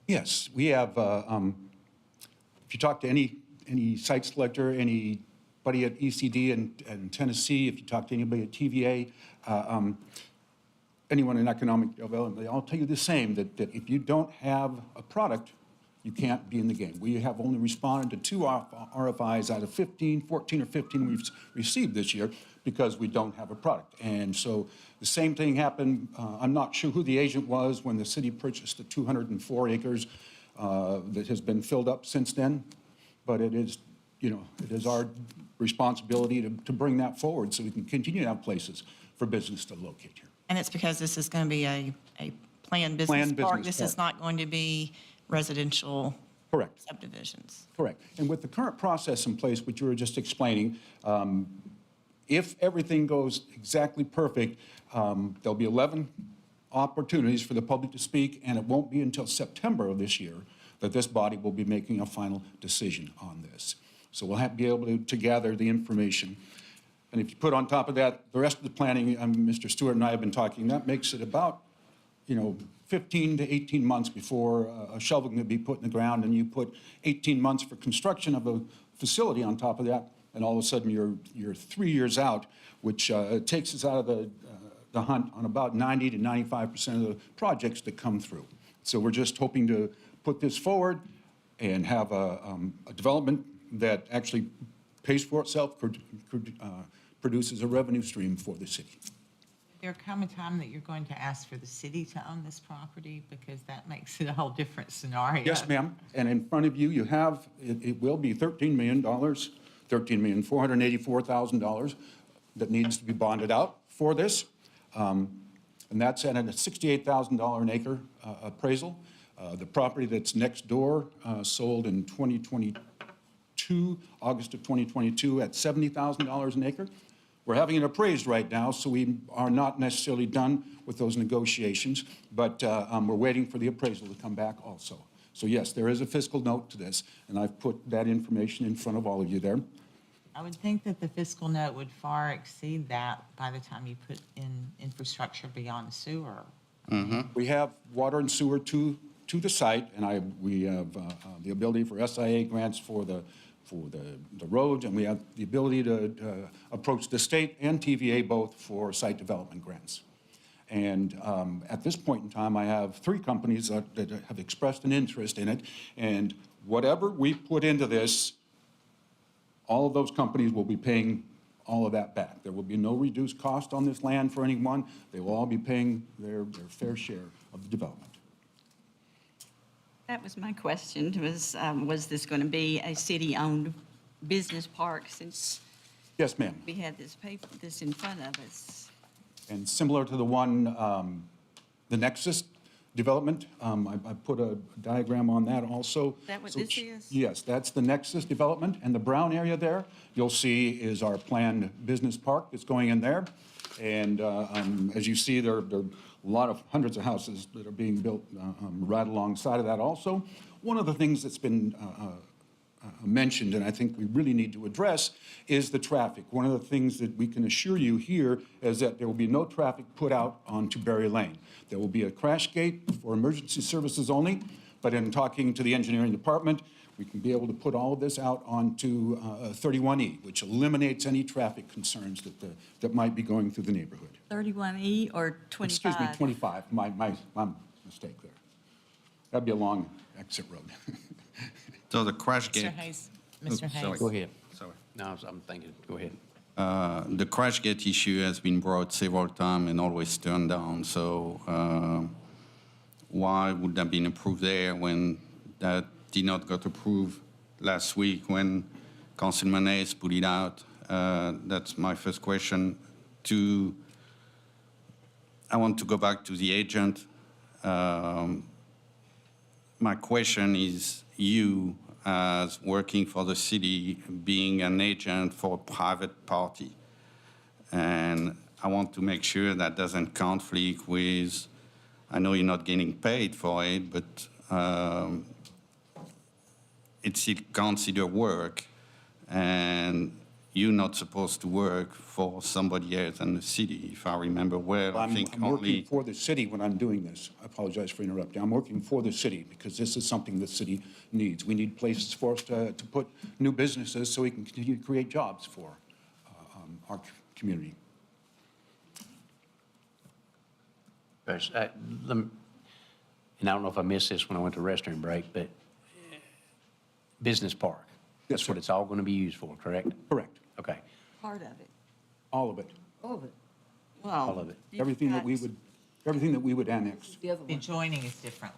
Yes, we have, if you talk to any site selector, anybody at ECD in Tennessee, if you talk to anybody at TVA, anyone in economic development, they all tell you the same, that if you don't have a product, you can't be in the game. We have only responded to 2 RFIs out of 14 or 15 we've received this year because we don't have a product. And so the same thing happened, I'm not sure who the agent was when the city purchased the 204 acres that has been filled up since then, but it is, it is our responsibility to bring that forward so we can continue to have places for business to locate here. And it's because this is going to be a planned business park. This is not going to be residential Correct. subdivisions. Correct. And with the current process in place, which you were just explaining, if everything goes exactly perfect, there'll be 11 opportunities for the public to speak, and it won't be until September of this year that this body will be making a final decision on this. So we'll have to be able to gather the information. And if you put on top of that, the rest of the planning, Mr. Stewart and I have been talking, that makes it about, 15 to 18 months before a shovel can be put in the ground, and you put 18 months for construction of a facility on top of that, and all of a sudden you're 3 years out, which takes us out of the hunt on about 90 to 95% of the projects that come through. So we're just hoping to put this forward and have a development that actually pays for itself, produces a revenue stream for the city. There come a time that you're going to ask for the city to own this property, because that makes it a whole different scenario. Yes, ma'am. And in front of you, you have, it will be $13 million, $13,484,000 that needs to be bonded out for this. And that's at a $68,000 an acre appraisal. The property that's next door sold in 2022, August of 2022, at $70,000 an acre. We're having it appraised right now, so we are not necessarily done with those negotiations, but we're waiting for the appraisal to come back also. So yes, there is a fiscal note to this, and I've put that information in front of all of you there. I would think that the fiscal note would far exceed that by the time you put in infrastructure beyond sewer. We have water and sewer to the site, and we have the ability for SIA grants for the roads, and we have the ability to approach the state and TVA both for site development grants. And at this point in time, I have 3 companies that have expressed an interest in it, and whatever we put into this, all of those companies will be paying all of that back. There will be no reduced cost on this land for anyone. They will all be paying their fair share of the development. That was my question, was this going to be a city-owned business park, since Yes, ma'am. we had this in front of us? And similar to the one, the Nexus development, I put a diagram on that also. Is that what So this is? Yes, that's the Nexus development, and the brown area there, you'll see is our planned business park that's going in there. And as you see, there are a lot of hundreds of houses that are being built right alongside of that also. One of the things that's been mentioned, and I think we really need to address, is the traffic. One of the things that we can assure you here is that there will be no traffic put out onto Berry Lane. There will be a crash gate for emergency services only, but in talking to the engineering department, we can be able to put all of this out onto 31E, which eliminates any traffic concerns that might be going through the neighborhood. 31E or 25? Excuse me, 25, my mistake there. That'd be a long exit road. So the crash gate. Mr. Hayes, Mr. Hayes. Go ahead. Sorry. No, I'm thinking, go ahead. The crash gate issue has been brought several times and always turned down. So why would that have been approved there when that did not get approved last week when Councilman Hayes put it out? That's my first question. I want to go back to the agent. My question is, you as working for the city, being an agent for a private party, and I want to make sure that doesn't conflict with, I know you're not getting paid for it, but it's considered work, and you're not supposed to work for somebody else in the city, if I remember well. I think I'm working for the city when I'm doing this. I apologize for interrupting. I'm working for the city because this is something the city needs. We need places for us to put new businesses so we can continue to create jobs for our community. And I don't know if I missed this when I went to restroom break, but business park. Yes, That's what it's all going to be used for, correct? Correct. Okay, Part of it. All of it. All of it. all Well, of it. Everything that we would annex. The other The one. adjoining is different.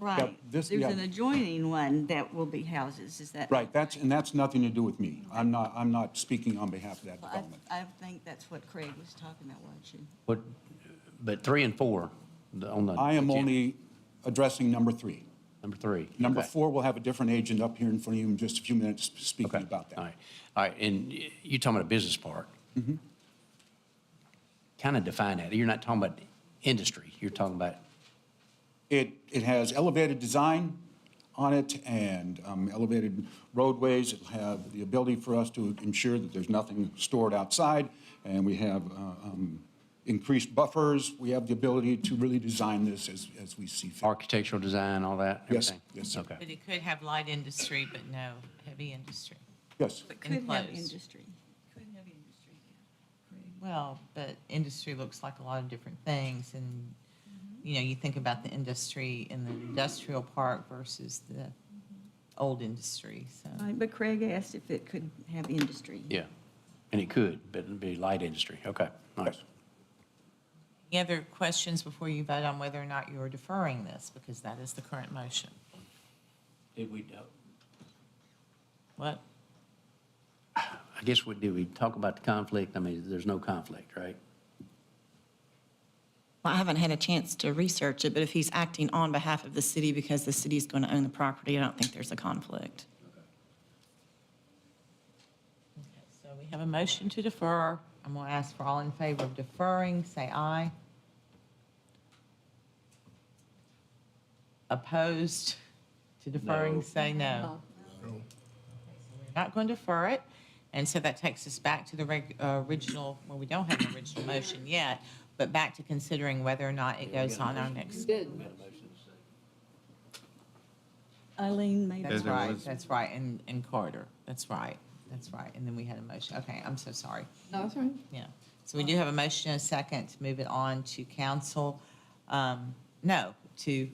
right. this- There's yeah. an adjoining one that will be houses, is that? Right, that's nothing to do with me. I'm not speaking on behalf of that Well, development. I think that's what Craig was talking about, wasn't you? But 3 and 4 on the. I am agenda. only addressing number 3. Number 3. Number Okay. 4, we'll have a different agent up here in front of you in just a few minutes speaking Okay. about that. All right, and you're talking about a business park. Mm-hmm. Kind of define that. You're not talking about industry? You're talking about, It has elevated design on it and elevated roadways. It'll have the ability for us to ensure that there's nothing stored outside, and we have increased buffers. We have the ability to really design this as we see fit. architectural design, all that? Yes, everything? yes, sir. Okay. But it could have light industry, but no heavy industry. Yes. But could have Enclosed. industry. Could have industry, yeah. Well, but industry looks like a lot of different things, and, you know, you think about the industry in the industrial park versus the old industry, so. Right, but Craig asked if it could have industry. Yeah, and it could, but it'd be light industry. Okay, nice. Any other questions before you vote on whether or not you're deferring this, because that is the current motion? Did we, What? I guess, did we talk about the conflict? I mean, there's no conflict, right? Well, I haven't had a chance to research it, but if he's acting on behalf of the city because the city's going to own the property, I don't think there's a conflict. So we have a motion to defer. I'm going to ask for all in favor of deferring, say aye. Opposed to deferring, say no. We're not going to defer it, and so that takes us back to the original, well, we don't have an original motion yet, but back to considering whether or not it goes on our next. Eileen made That's a right, that's right, and Carter, that's right, and then we had a motion, okay, I'm so sorry. No, that's right. Yeah, so we do have a motion and a second to move it on to council, to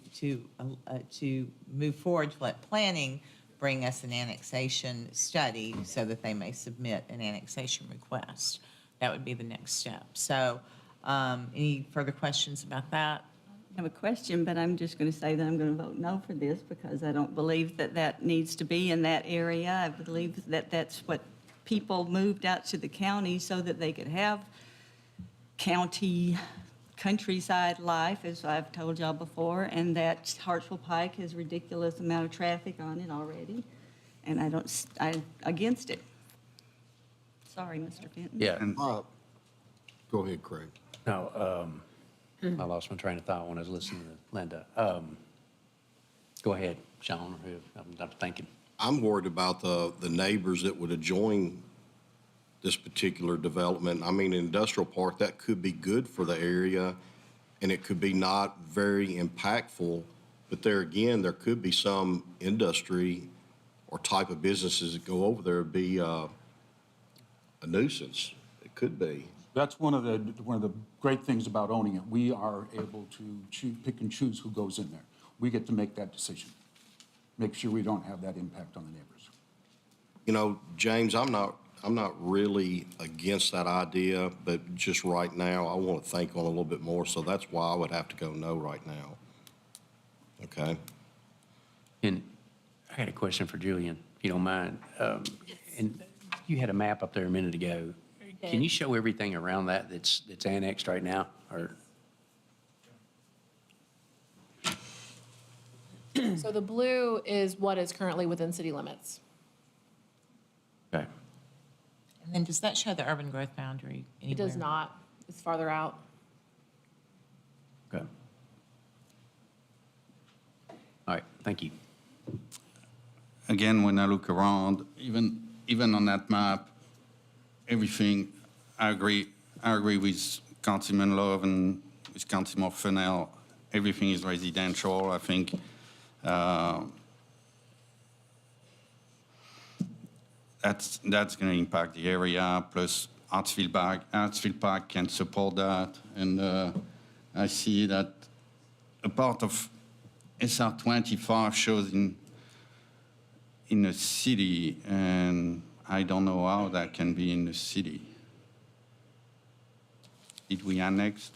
move forward to let planning bring us an annexation study so that they may submit an annexation request. That would be the next step. So, any further questions about that? I have a question, but I'm just going to say that I'm going to vote no for this because I don't believe that that needs to be in that area. I believe that that's what people moved out to the county so that they could have county countryside life, as I've told y'all before, and that Hartsville Pike has ridiculous amount of traffic on it already, and I'm against it. Sorry, Mr. Fenton. Yeah. Go ahead, Craig. No, I lost my train of thought when I was listening to Linda. Go ahead, Sean, or who, I'm thinking. I'm worried about the neighbors that would adjoin this particular development. I mean, industrial park, that could be good for the area, and it could be not very impactful, but there again, there could be some industry or type of businesses that go over there would be a nuisance. It could be. That's one of the great things about owning it. We are able to pick and choose who goes in there. We get to make that decision. Make sure we don't have that impact on the neighbors. You know, James, I'm not really against that idea, but just right now, I want to think on it a little bit more, so that's why I would have to go no right now. Okay? And I had a question for Julian, if you don't mind. And you had a map up there a minute ago. Can you show everything around that that's annexed right now, or? So the blue is what is currently within city limits. Okay. And then does that show the urban growth boundary It anywhere? does not. It's farther out. Okay. All right, thank you. Again, when I look around, even on that map, everything, I agree with Councilman Love and with Councilman Fennell. Everything is residential. I think that's going to impact the area. Plus, Hartsville Park can support that. And I see that a part of SR 25 shows in a city, and I don't know how that can be in the city. Did we annex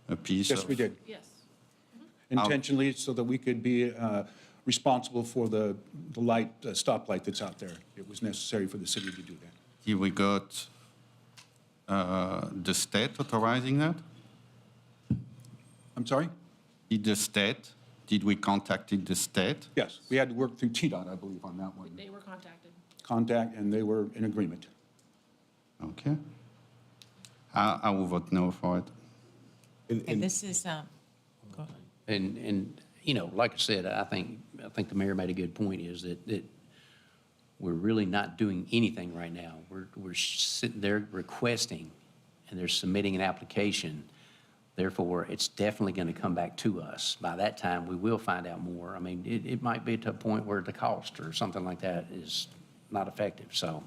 a piece of? Yes, we did. Yes. Intentionally, so that we could be responsible for the light, stoplight that's out there. It was necessary for the city to do that. Did we got the state authorizing that? I'm sorry? Did we contact the state? Yes, we had to work through TDOT, I believe, on that one. They were contacted. And they were in agreement. Okay. I will vote no for it. And this is, And, you know, like I said, I think the mayor made a good point, is that we're really not doing anything right now. We're sitting there requesting, and they're submitting an application. Therefore, it's definitely going to come back to us. By that time, we will find out more. I mean, it might be to a point where the cost or something like that is not effective. So,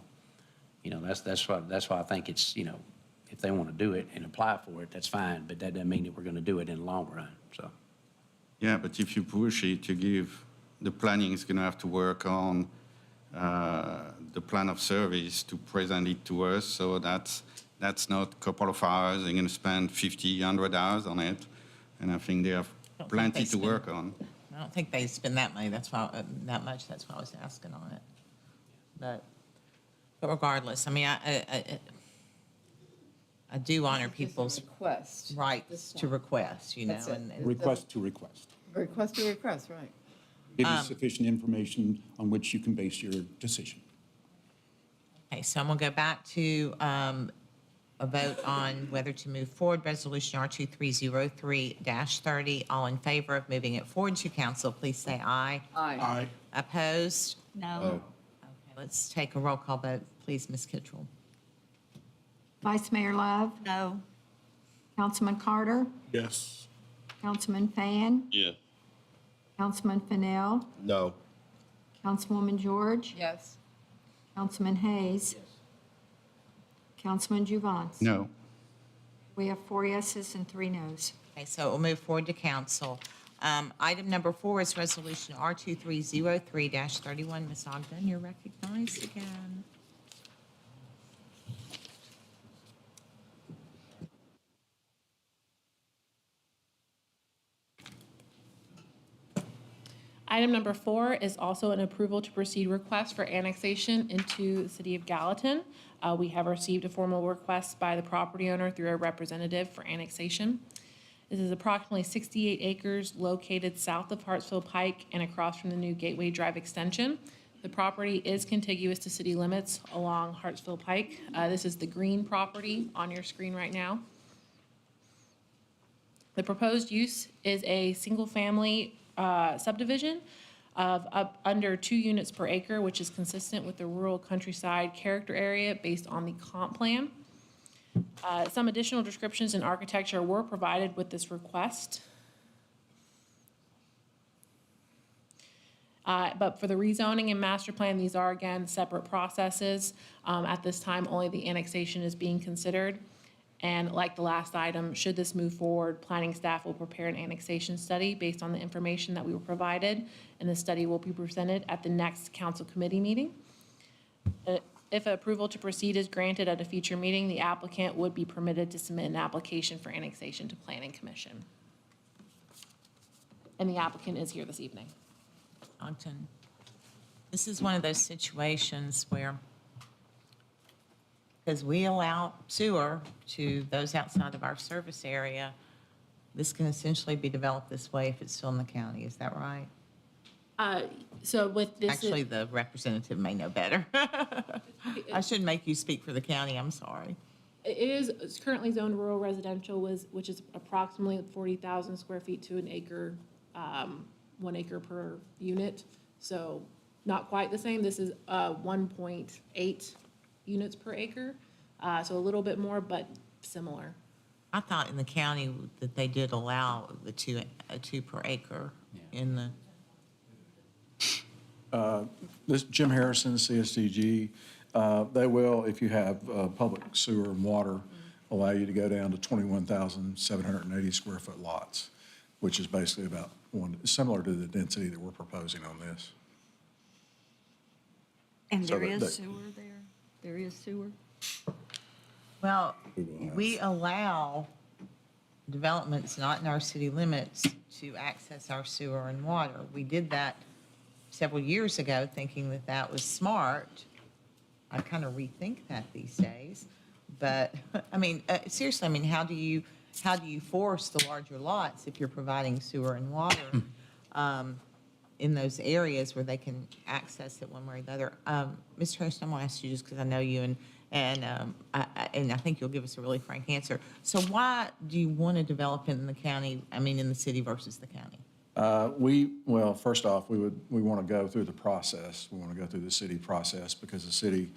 you know, that's why I think it's, you know, if they want to do it and apply for it, that's fine, but that doesn't mean that we're going to do it in the long run, so. Yeah, but if you push it, you give, the planning is going to have to work on the plan of service to present it to us. So that's not a couple of hours. They're going to spend 50, 100 hours on it. And I think they have plenty to work on. I don't think they spend that money, that's why, that much, that's why I was asking on it. But regardless, I mean, I do honor people's Request. rights to request, you know. That's it. and Request to request. Request to request, right. Give you sufficient information on which you can base your decision. Okay, so I'm going to go back to a vote on whether to move forward Resolution R2303-30. All in favor of moving it forward to council, please say aye. Aye. Opposed? No. Okay, let's take a roll call vote, please, Ms. Kittrell. Vice Mayor Love, No. Councilman Carter, Yes. Councilman Fan, Yeah. Councilman Fennell, No. Councilwoman George, Yes. Councilman Hayes, Councilman Juvance. No. We have 4 yeses and 3 nos. Okay, so we'll move forward to council. Item number 4 is Resolution R2303-31. Ms. Ogden, you're recognized again. Item number 4 is also an approval to proceed request for annexation into the city of Gallatin. We have received a formal request by the property owner through a representative for annexation. This is approximately 68 acres located south of Hartsville Pike and across from the new Gateway Drive extension. The property is contiguous to city limits along Hartsville Pike. This is the green property on your screen right now. The proposed use is a single-family subdivision of up under 2 units per acre, which is consistent with the rural countryside character area based on the comp plan. Some additional descriptions in architecture were provided with this request. But for the rezoning and master plan, these are, again, separate processes. At this time, only the annexation is being considered. And like the last item, should this move forward, planning staff will prepare an annexation study based on the information that we were provided, and the study will be presented at the next council committee meeting. If approval to proceed is granted at a future meeting, the applicant would be permitted to submit an application for annexation to Planning Commission. And the applicant is here this evening. Ogden, this is one of those situations where, because we allow sewer to those outside of our service area, this can essentially be developed this way if it's still in the county. Is that right? So with this. Actually, the representative may know better. I shouldn't make you speak for the county. I'm sorry. It is it's currently zoned rural residential, which is approximately 40,000 square feet to an acre, 1 acre per unit. So not quite the same. This is 1.8 units per acre, so a little bit more, but similar. I thought in the county that they did allow the two per acre in the. This Jim Harrison, CSDG, they will, if you have public sewer and water, allow you to go down to 21,780 square foot lots, which is basically about similar to the density that we're proposing on this. And So there that- is that- sewer there? There is sewer? Well, we allow developments not in our city limits to access our sewer and water. We did that several years ago, thinking that that was smart. I kind of rethink that these days. But, I mean, seriously, I mean, how do you force the larger lots if you're providing sewer and water in those areas where they can access it one way or the other? Mr. Host, I'm going to ask you, just because I know you, And I think you'll give us a really frank answer. So why do you want to develop in the county, in the city versus the county? Well, first off, we want to go through the process. We want to go through the city process because the city,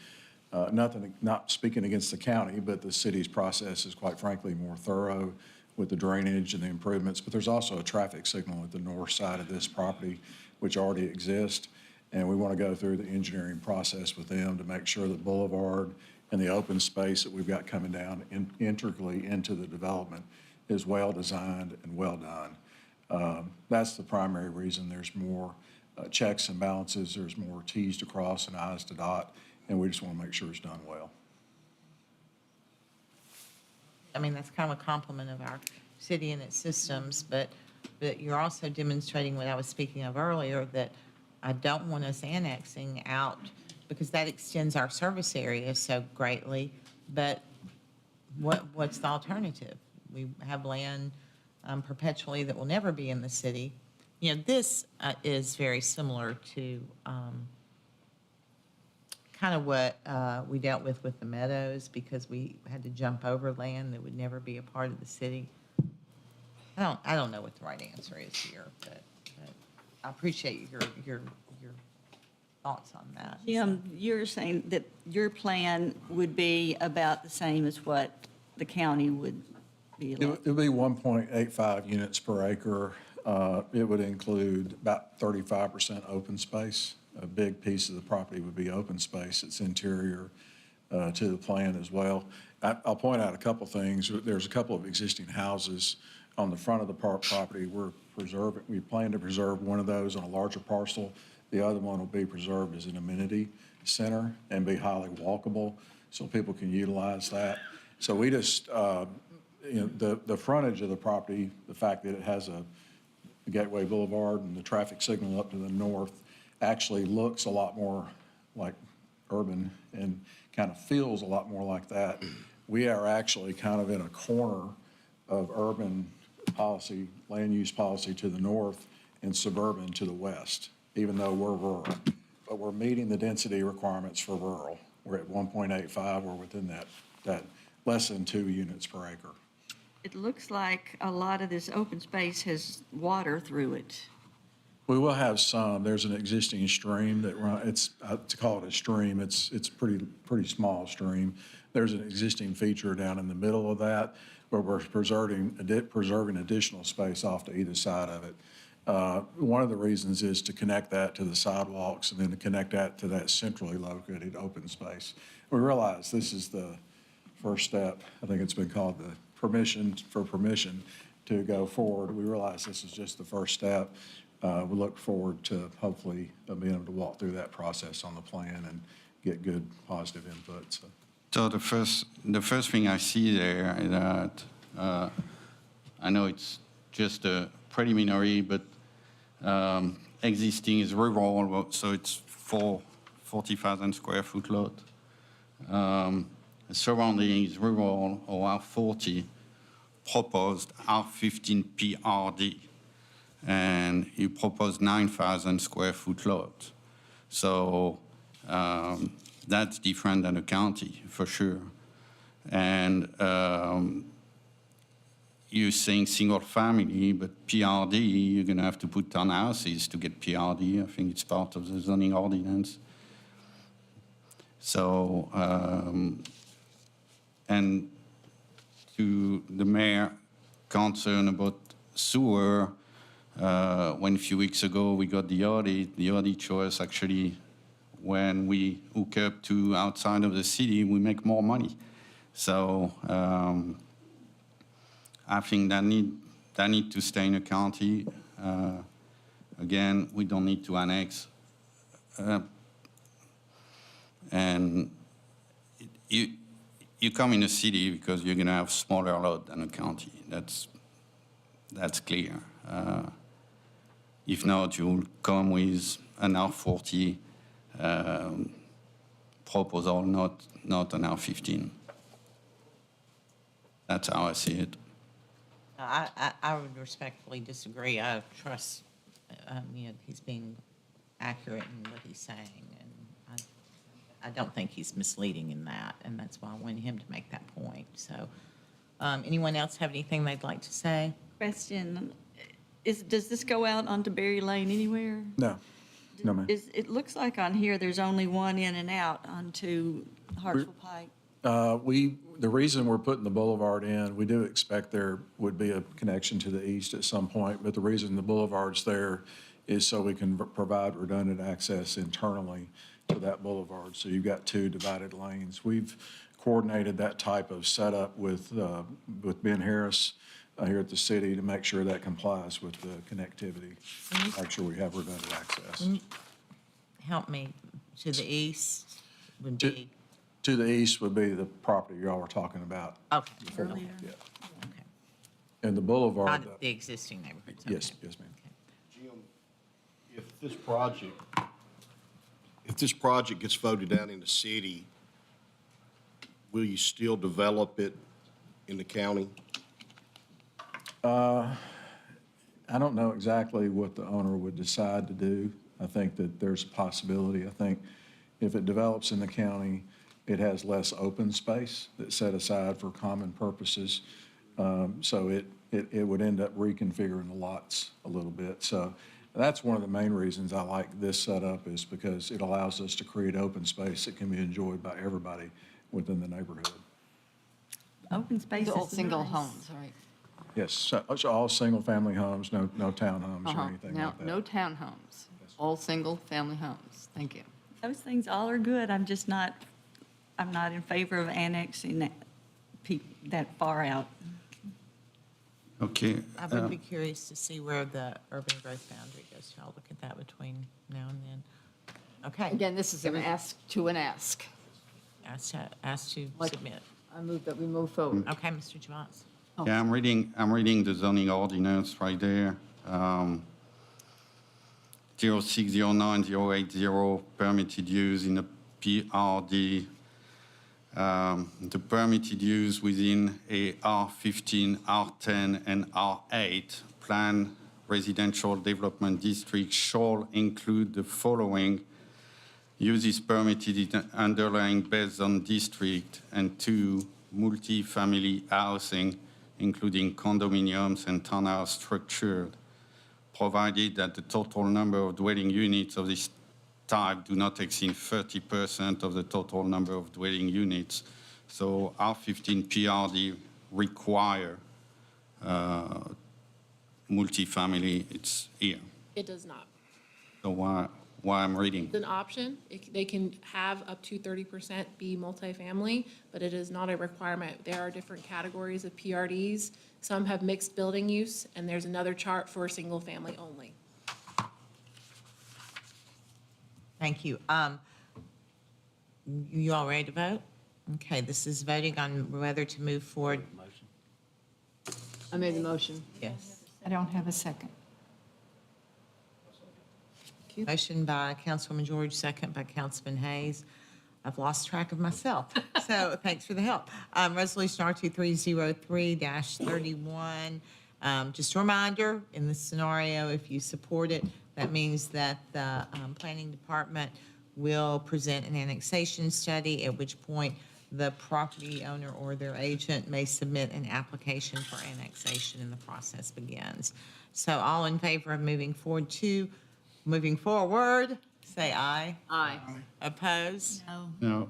not speaking against the county, but the city's process is quite frankly more thorough with the drainage and the improvements. But there's also a traffic signal at the north side of this property, which already exists. And we want to go through the engineering process with them to make sure that Boulevard and the open space that we've got coming down integrally into the development is well designed and well done. That's the primary reason. There's more checks and balances, there's more Ts to cross and Is to dot, and we just want to make sure it's done well. That's kind of a compliment of our city and its systems, but you're also demonstrating what I was speaking of earlier, that I don't want us annexing out because that extends our service area so greatly. But what's the alternative? We have land perpetually that will never be in the city. This is very similar to kind of what we dealt with the Meadows, because we had to jump over land that would never be a part of the city. I don't know what the right answer is here, but I appreciate your thoughts on that. Jim, you're saying that your plan would be about the same as what the county would be It allowed? would be 1.85 units per acre. It would include about 35% open space. A big piece of the property would be open space. It's interior to the plan as well. I'll point out a couple things. There's a couple of existing houses on the front of the property. We plan to preserve one of those on a larger parcel. The other one will be preserved as an amenity center and be highly walkable, so people can utilize that. So we just, the frontage of the property, the fact that it has a Gateway Boulevard and the traffic signal up to the north actually looks a lot more like urban and kind of feels a lot more like that. We are actually kind of in a corner of urban policy, land use policy to the north and suburban to the west, even though we're rural. But we're meeting the density requirements for rural. We're at 1.85, we're within that less than 2 units per acre. It looks like a lot of this open space has water through it. We will have some. There's an existing stream that runs, to call it a stream, it's pretty small stream. There's an existing feature down in the middle of that where we're preserving additional space off to either side of it. One of the reasons is to connect that to the sidewalks and then to connect that to that centrally located open space. We realize this is the first step. I think it's been called the permission to go forward. We realize this is just the first step. We look forward to hopefully being able to walk through that process on the plan and get good positive input. So the first thing I see there is that I know it's just a preliminary, but existing is rural, so it's 40,000 square foot lot. Surrounding is rural or R40, proposed R15 PRD, and you propose 9,000 square foot lot. So that's different than a county, for sure. And you're saying single family, but PRD, you're gonna have to put townhouses to get PRD. I think it's part of the zoning ordinance. So, and to the mayor concern about sewer, when a few weeks ago we got the audit showed us actually when we hook up to outside of the city, we make more money. So I think that need to stay in the county. Again, we don't need to annex. And you come in a city because you're gonna have smaller lot than a county. That's clear. If not, you'll come with an R40 proposal, not an R15. That's how I see it. I would respectfully disagree. I trust, he's being accurate in what he's saying, and I don't think he's misleading in that, and that's why I wanted him to make that point. So, anyone else have anything they'd like to say? Question, does this go out onto Berry Lane anywhere? No, no, ma'am. It looks like on here, there's only one in and out onto Hartsville Pike. The reason we're putting the boulevard in, we do expect there would be a connection to the east at some point, but the reason the boulevard's there is so we can provide redundant access internally to that boulevard. So you've got two divided lanes. We've coordinated that type of setup with Ben Harris here at the city to make sure that complies with the connectivity, make sure we have redundant access. Help me, to the east would be, To the east would be the property y'all were talking about. okay, before. okay, Yeah. okay. And the boulevard. Not the existing neighborhoods. Yes, okay. yes, ma'am. Jim, if this project gets voted down in the city, will you still develop it in the county? I don't know exactly what the owner would decide to do. I think that there's a possibility. I think if it develops in the county, it has less open space that's set aside for common purposes. So it would end up reconfiguring the lots a little bit. So that's one of the main reasons I like this setup, is because it allows us to create open space that can be enjoyed by everybody within the neighborhood. Open space The is all single nice. homes, right? Yes, so it's all single-family homes, no townhomes or Uh-huh. anything Now, like that. no townhomes, all single-family homes. Thank you. Those things all are good. I'm not in favor of annexing that far out. Okay. I would be curious to see where the urban growth boundary goes. I'll look at that between now and then. Okay. Again, this is an ask to an ask. Ask to Like- submit. I move that we move forward. Okay, Mr. Javance. Yeah, I'm reading the zoning ordinance right there. 0609080 permitted use in a PRD. The permitted use within a R15, R10, and R8 plan residential development district shall include the following: uses permitted in underlying based on district, and 2, multi-family housing, including condominiums and townhouse structured, provided that the total number of dwelling units of this type do not exceed 30% of the total number of dwelling units. So R15 PRD require multifamily, it's here. It does not. So why I'm reading? It's an option. They can have up to 30% be multifamily, but it is not a requirement. There are different categories of PRDs. Some have mixed building use, and there's another chart for single family only. Thank you. You all ready to vote? Okay, this is voting on whether to move forward. I made the motion. Yes. I don't have a second. Motion by Councilwoman George, second by Councilman Hayes. I've lost track of myself, so thanks for the help. Resolution R2303-31. Just a reminder, in this scenario, if you support it, that means that the planning department will present an annexation study, at which point the property owner or their agent may submit an application for annexation and the process begins. So all in favor of moving forward, say aye. Aye. Opposed? No. No.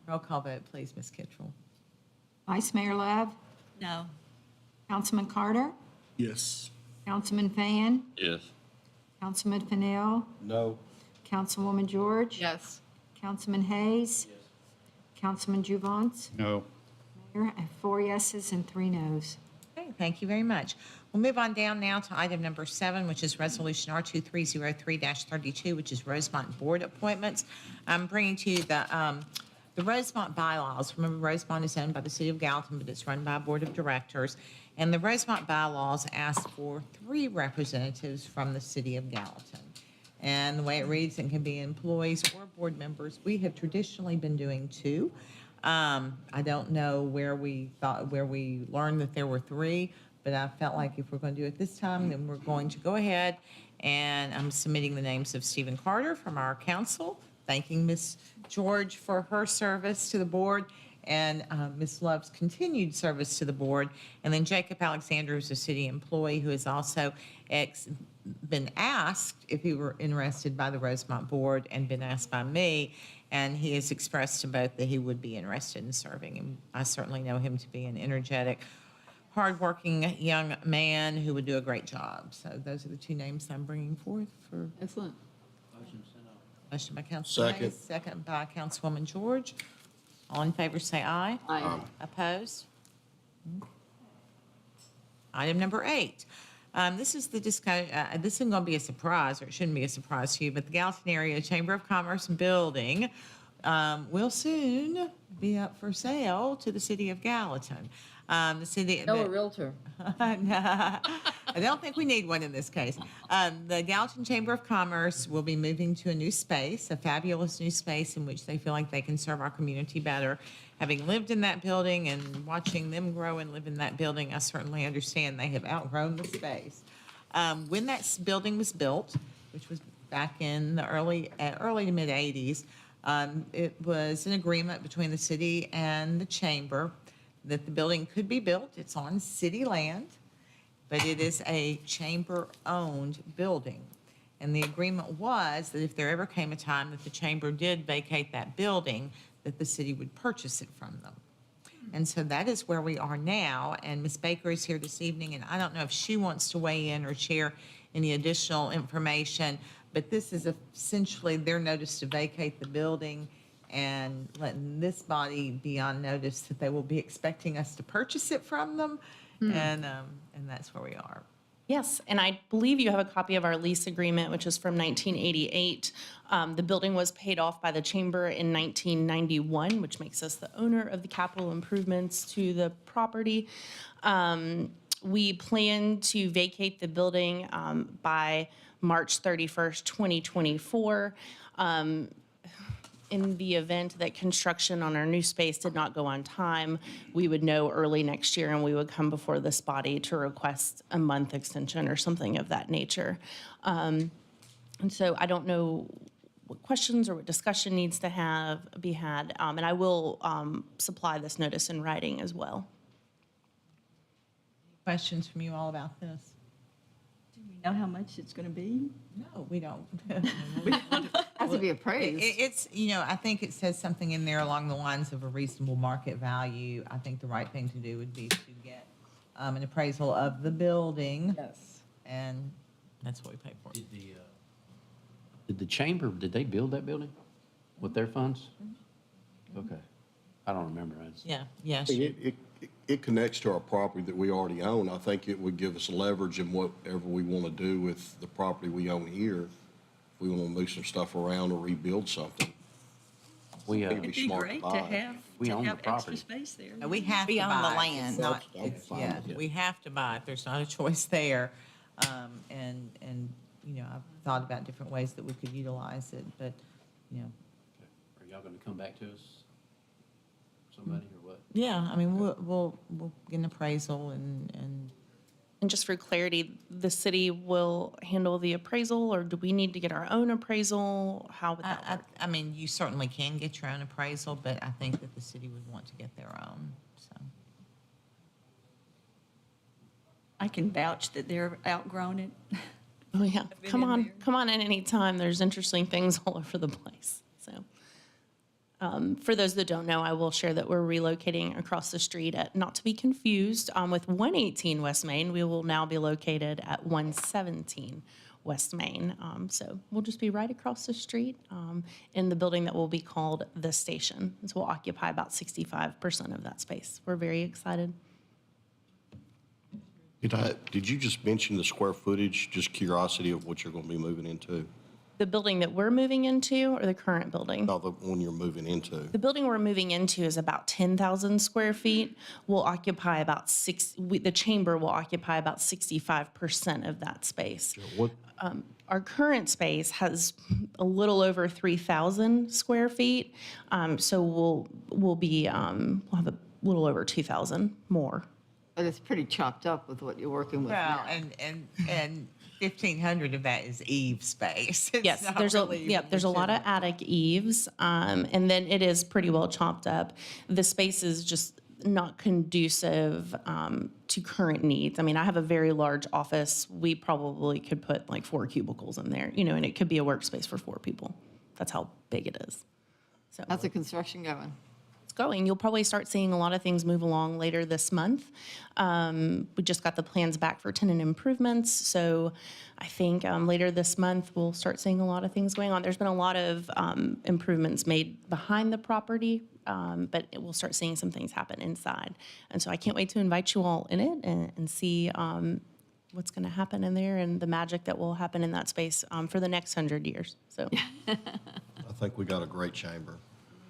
Roll call vote, please, Ms. Kittrell. Vice Mayor Love, No. Councilman Carter, Yes. Councilman Fan, Yes. Councilman Fennell, No. Councilwoman George, Yes. Councilman Hayes, Councilman Juvance. No. Mayor, I have 4 yeses and 3 nos. Okay, thank you very much. We'll move on down now to item number 7, which is Resolution R2303-32, which is Rosemont Board appointments. I'm bringing to you the Rosemont bylaws. Remember, Rosemont is owned by the City of Gallatin, but it's run by a Board of Directors. And the Rosemont bylaws ask for 3 representatives from the City of Gallatin. And the way it reads, it can be employees or board members. We have traditionally been doing 2. I don't know where we learned that there were 3, but I felt like if we're going to do it this time, then we're going to go ahead, and I'm submitting the names of Stephen Carter from our council, thanking Ms. George for her service to the board and Ms. Love's continued service to the board. And then Jacob Alexander is a city employee who has also been asked if he were interested by the Rosemont Board and been asked by me. And he has expressed to both that he would be interested in serving. And I certainly know him to be an energetic, hardworking young man who would do a great job. So those are the two names I'm bringing forth for. Excellent. Motion by Councilman Hayes, second by Councilwoman George. All in favor, say aye. Aye. Opposed? Item number 8. This is the discussion, this isn't going to be a surprise, or it shouldn't be a surprise to you, but the Gallatin Area Chamber of Commerce building will soon be up for sale to the city of Gallatin. The city. No, a realtor. I don't think we need one in this case. The Gallatin Chamber of Commerce will be moving to a new space, a fabulous new space in which they feel like they can serve our community better. Having lived in that building and watching them grow and live in that building, I certainly understand they have outgrown the space. When that building was built, which was back in the early to mid 80s, it was an agreement between the city and the chamber that the building could be built. It's on city land, but it is a chamber-owned building. And the agreement was that if there ever came a time that the chamber did vacate that building, that the city would purchase it from them. And so that is where we are now. And Ms. Baker is here this evening, and I don't know if she wants to weigh in or share any additional information, but this is essentially their notice to vacate the building and letting this body be on notice that they will be expecting us to purchase it from them. And that's where we are. Yes, and I believe you have a copy of our lease agreement, which is from 1988. The building was paid off by the chamber in 1991, which makes us the owner of the capital improvements to the property. We plan to vacate the building by March 31st, 2024. In the event that construction on our new space did not go on time, we would know early next year and we would come before this body to request a month extension or something of that nature. And so I don't know what questions or what discussion needs to be had, and I will supply this notice in writing as well. Questions from you all about this? Do we know how much it's going to be? No, we don't. Has to be appraised. It's, I think it says something in there along the lines of a reasonable market value. I think the right thing to do would be to get an appraisal of the building. Yes. And that's what we pay for. Did the chamber, did they build that building with their funds? Okay. I don't remember. Yeah, yeah. I mean, it connects to our property that we already own. I think it would give us leverage in whatever we want to do with the property we own here. If we want to move some stuff around or rebuild something. We, It'd It'd be great to have, We own the extra property. space there. No, we have to We buy own the it. land, It's not- Yeah, we have to buy it. There's not a choice there. And I've thought about different ways that we could utilize it, but, Are y'all going to come back to us? Somebody or what? yeah, I mean, we'll get an appraisal and And just for clarity, the city will handle the appraisal, or do we need to get our own appraisal? How would that work? I mean, you certainly can get your own appraisal, but I think that the city would want to get their own, so. I can vouch that they're outgrown it. Oh, yeah. been Come in on, there. come on in any time. There's interesting things all over the place. So, for those that don't know, I will share that we're relocating across the street at, not to be confused, with 118 West Main. We will now be located at 117 West Main. So we'll just be right across the street in the building that will be called The Station. So we'll occupy about 65% of that space. We're very excited. Did you just mention the square footage? Just curiosity of what you're going to be moving into? The building that we're moving into, or the current building? No, the one you're moving into. The building we're moving into is about 10,000 square feet. We'll occupy about the chamber will occupy about 65% of that space. What? Our current space has a little over 3,000 square feet. So we'll have a little over 2,000 more. But it's pretty chopped up with what you're working with Well, now. and 1,500 of that is eve space. It's Yes, not there's really there's a lot of attic eaves, and then it is pretty well chopped up. The space is just not conducive to current needs. I mean, I have a very large office. We probably could put like 4 cubicles in there, and it could be a workspace for 4 people. That's how big it is. So How's the construction going? it's going. You'll probably start seeing a lot of things move along later this month. We just got the plans back for tenant improvements, so I think later this month we'll start seeing a lot of things going on. There's been a lot of improvements made behind the property, but we'll start seeing some things happen inside. And so I can't wait to invite you all in it and see what's going to happen in there and the magic that will happen in that space for the next 100 years. So I think we got a great chamber.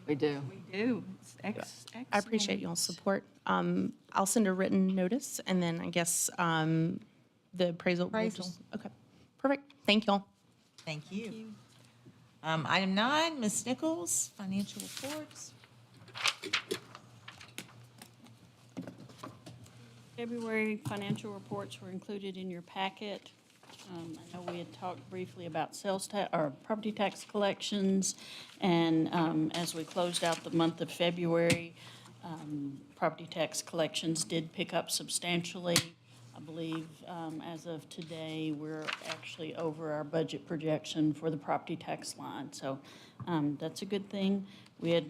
We do. We do. It's excellent. I appreciate y'all's support. I'll send a written notice, and then I guess the appraisal. Okay, perfect. Thank y'all. Thank you. Item 9, Ms. Nichols, financial reports. February financial reports were included in your packet. I know we had talked briefly about sales tax or property tax collections, and as we closed out the month of February, property tax collections did pick up substantially. I believe as of today, we're actually over our budget projection for the property tax line, so that's a good thing. We had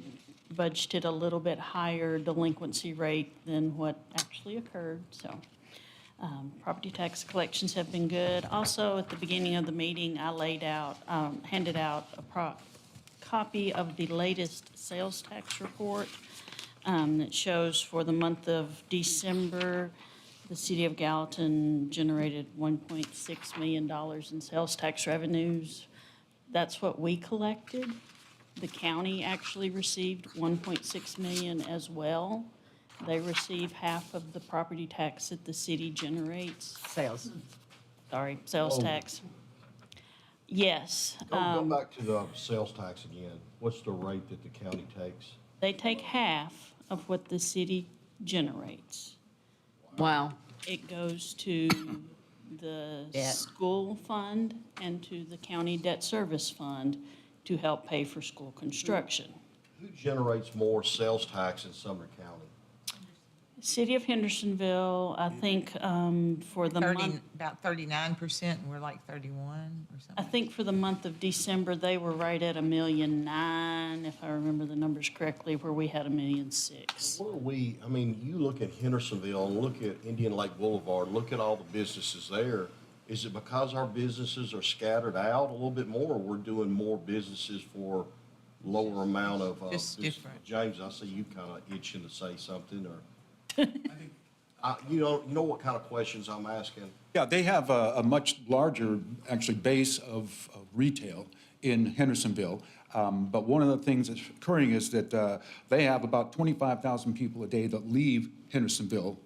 budgeted a little bit higher delinquency rate than what actually occurred, so. Property tax collections have been good. Also, at the beginning of the meeting, I handed out a copy of the latest sales tax report that shows for the month of December, the city of Gallatin generated $1.6 million in sales tax revenues. That's what we collected. The county actually received $1.6 million as well. They receive half of the property tax that the city generates. Sales. Sales tax. Yes. Go back to the sales tax again. What's the rate that the county takes? They take half of what the city generates. Wow. It goes to the Debt. school fund and to the county debt service fund to help pay for school construction. Who generates more sales tax in Sumner County? City of Hendersonville, I think for the month. About 39%, and we're like 31 or I something. think for the month of December, they were right at $1.9 million, if I remember the numbers correctly, where we had $1.6 million. What are we, I mean, you look at Hendersonville, and look at Indian Lake Boulevard, look at all the businesses there. Is it because our businesses are scattered out a little bit more, or we're doing more businesses for lower amount of? Just different. James, I see you kind of itching to say something, or? You know what kind of questions I'm asking? Yeah, they have a much larger, actually, base of retail in Hendersonville. But one of the things that's occurring is that they have about 25,000 people a day that leave Hendersonville.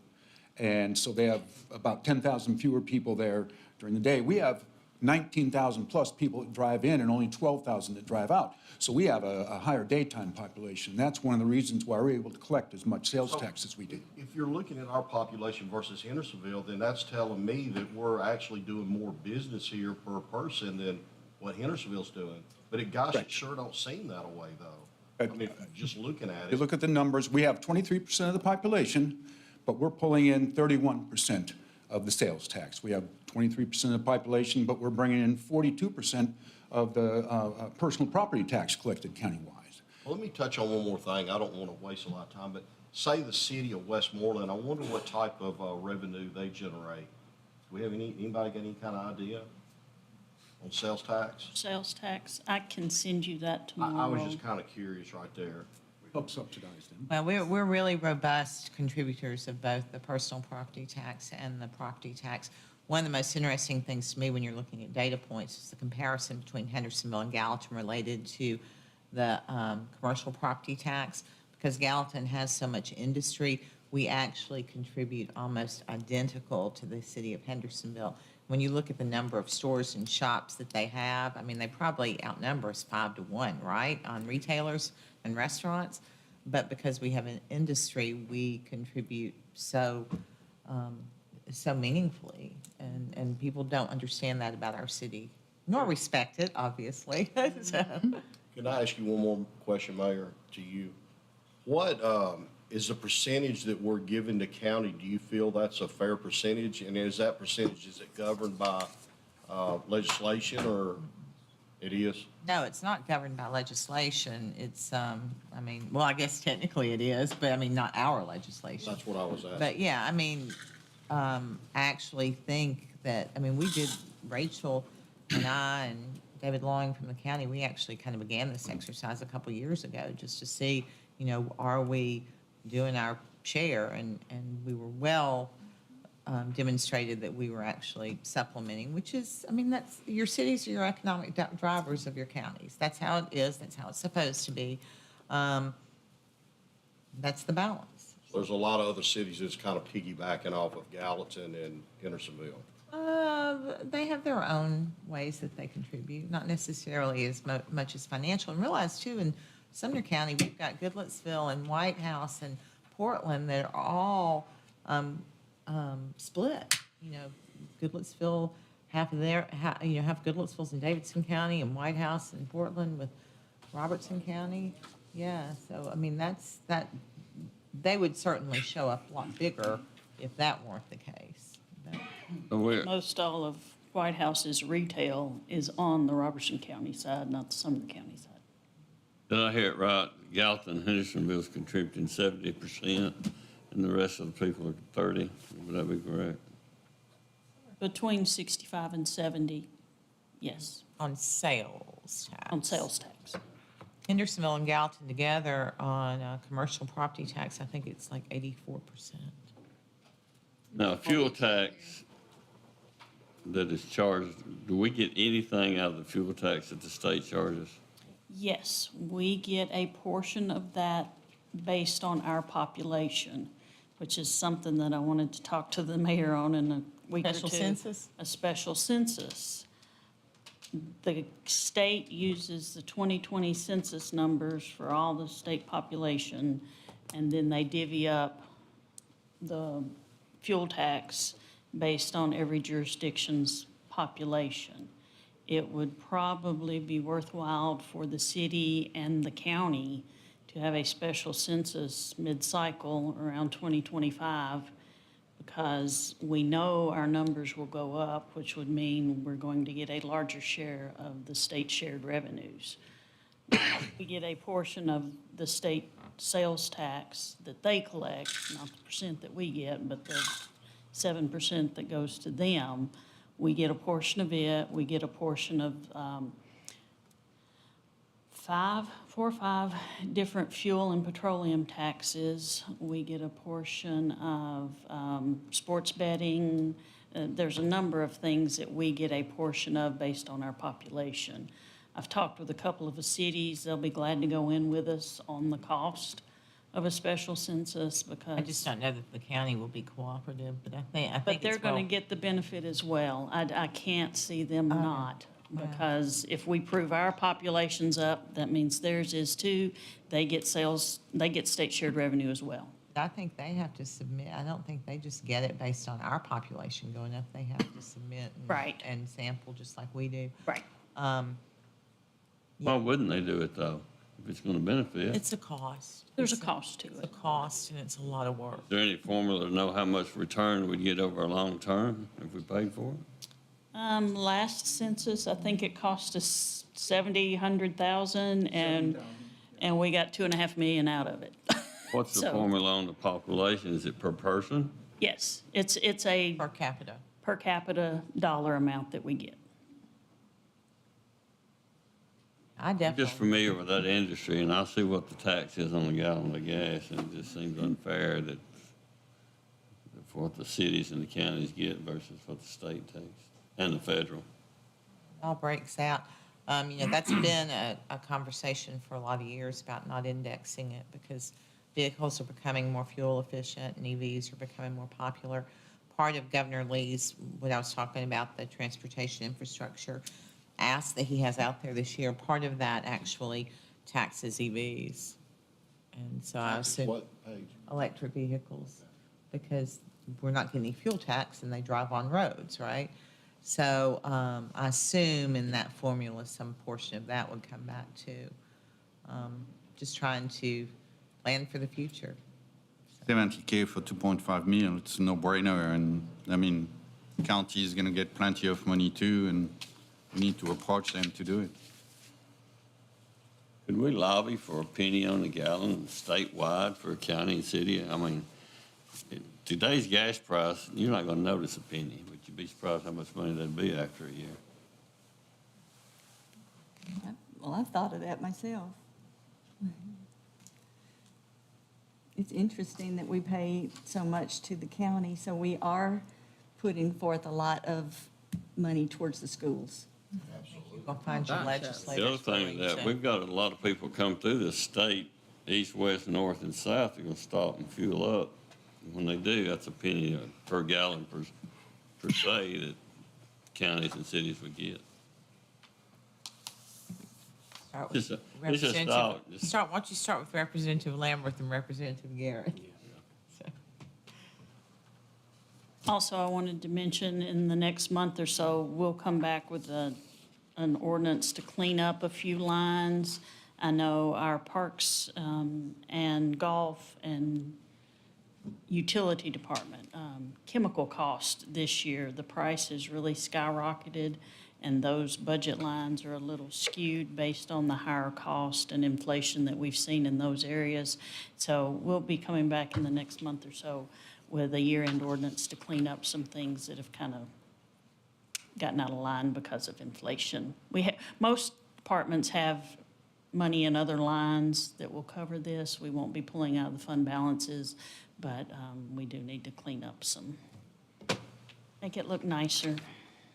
And so they have about 10,000 fewer people there during the day. We have 19,000 plus people that drive in and only 12,000 that drive out. So we have a higher daytime population. That's one of the reasons why we're able to collect as much sales tax as we do. If you're looking at our population versus Hendersonville, then that's telling me that we're actually doing more business here per person than what Hendersonville's doing. But gosh, it sure don't seem that way, though. I mean, just looking at You it. look at the numbers, we have 23% of the population, but we're pulling in 31% of the sales tax. We have 23% of the population, but we're bringing in 42% of the personal property tax collected countywide. Well, let me touch on one more thing. I don't want to waste a lot of time, but say the city of Westmoreland, I wonder what type of revenue they generate. Do we have anybody got any kind of idea on sales tax? Sales tax, I can send you that tomorrow. I was just kind of curious right there. Help subsidize them. Well, we're really robust contributors of both the personal property tax and the property tax. One of the most interesting things to me when you're looking at data points is the comparison between Hendersonville and Gallatin related to the commercial property tax. Because Gallatin has so much industry, we actually contribute almost identical to the city of Hendersonville. When you look at the number of stores and shops that they have, I mean, they probably outnumber us 5 to 1, right, on retailers and restaurants. But because we have an industry, we contribute so so meaningfully, and people don't understand that about our city, nor respect it, obviously. So, Can I ask you one more question, Mayor, to you? What is the percentage that we're giving the county? Do you feel that's a fair percentage? And is that percentage, is it governed by legislation, or it is? no, it's not governed by legislation. It's, I mean, well, I guess technically it is, but I mean, not our legislation. That's what I was asking. But yeah, I mean, I actually think that, I mean, we did, Rachel and I and David Long from the county, we actually kind of began this exercise a couple years ago, just to see, you know, are we doing our share? And we were well demonstrated that we were actually supplementing, which is, I mean, that's, your cities are your economic drivers of your counties. That's how it is. That's how it's supposed to be. That's the balance. There's a lot of other cities that's kind of piggybacking off of Gallatin and Hendersonville. They have their own ways that they contribute, not necessarily as much as financial. And realize too, in Sumner County, we've got Goodlettsville and White House and Portland that are all split. You know, Goodlettsville, half Goodlettsville's in Davidson County, and White House in Portland with Robertson County. Yeah, so I mean, that they would certainly show up a lot bigger if that weren't the case. But, Most all of White House's retail is on the Robertson County side, not the Sumner County side. Did I hear it right? Gallatin, Hendersonville's contributing 70%, and the rest of the people are 30. Would that be correct? Between 65 and 70, yes, on sales tax. on sales tax. Hendersonville and Gallatin together on commercial property tax, I think it's like 84%. Now, fuel tax that is charged, do we get anything out of the fuel tax that the state charges? Yes, we get a portion of that based on our population, which is something that I wanted to talk to the mayor on in a week or two. Special census? A special census. The state uses the 2020 census numbers for all the state population, and then they divvy up the fuel tax based on every jurisdiction's population. It would probably be worthwhile for the city and the county to have a special census mid-cycle around 2025, because we know our numbers will go up, which would mean we're going to get a larger share of the state shared revenues. We get a portion of the state sales tax that they collect, not the percent that we get, but the 7% that goes to them. We get a portion of it. We get a portion of 4 or 5 different fuel and petroleum taxes. We get a portion of sports betting. There's a number of things that we get a portion of based on our population. I've talked with a couple of the cities. They'll be glad to go in with us on the cost of a special census, because I just don't know that the county will be cooperative, but I think but they're it's going to well- get the benefit as well. I can't see them not, because if we prove our population's up, that means theirs is too. They get state shared revenue as well. I think they have to submit. I don't think they just get it based on our population going up. They have to submit Right. and sample just like we do. Right. Why wouldn't they do it, though, if it's going to benefit? It's a cost. There's a cost to It's it. a cost, and it's a lot of work. Is there any formula to know how much return we'd get over a long term if we paid for it? Last census, I think it cost us 100,000, and we got 2.5 million out of it. What's the So- formula on the population? Is it per person? Yes, it's a Per capita. per capita dollar amount that we get. I I'm definitely. just familiar with that industry, and I see what the tax is on a gallon of gas, and it just seems unfair that for what the cities and the counties get versus what the state takes, and the federal. All breaks out. That's been a conversation for a lot of years about not indexing it, because vehicles are becoming more fuel efficient and EVs are becoming more popular. Part of Governor Lee's, what I was talking about, the transportation infrastructure ask that he has out there this year, part of that actually taxes EVs. And so I assume What page? electric vehicles. because we're not getting any fuel tax and they drive on roads, right? So I assume in that formula, some portion of that would come back to just trying to plan for the future. 70K for 2.5 million, it's a no-brainer, and I mean, county is gonna get plenty of money too, and we need to approach them to do it. Could we lobby for a penny on the gallon statewide for a county and city? I mean, today's gas price, you're not gonna notice a penny, but you'd be surprised how much money that'd be after a year. Well, I've thought of that myself. It's interesting that we pay so much to the county, so we are putting forth a lot of money towards the schools. You're going to find your The legislators. other thing is that we've got a lot of people come through this state, east, west, north, and south, they're gonna stop and fuel up. And when they do, that's a penny per gallon per se that counties and cities would get. Start Just with a- it's just thought. Just- why don't you start with Representative Lamberth and Representative Garrett? So, Also, I wanted to mention, in the next month or so, we'll come back with an ordinance to clean up a few lines. I know our parks and golf and utility department, chemical cost this year, the price has really skyrocketed, and those budget lines are a little skewed based on the higher cost and inflation that we've seen in those areas. So we'll be coming back in the next month or so with a year-end ordinance to clean up some things that have kind of gotten out of line because of inflation. Most departments have money in other lines that will cover this. We won't be pulling out of the fund balances, but we do need to clean up some, make it look nicer.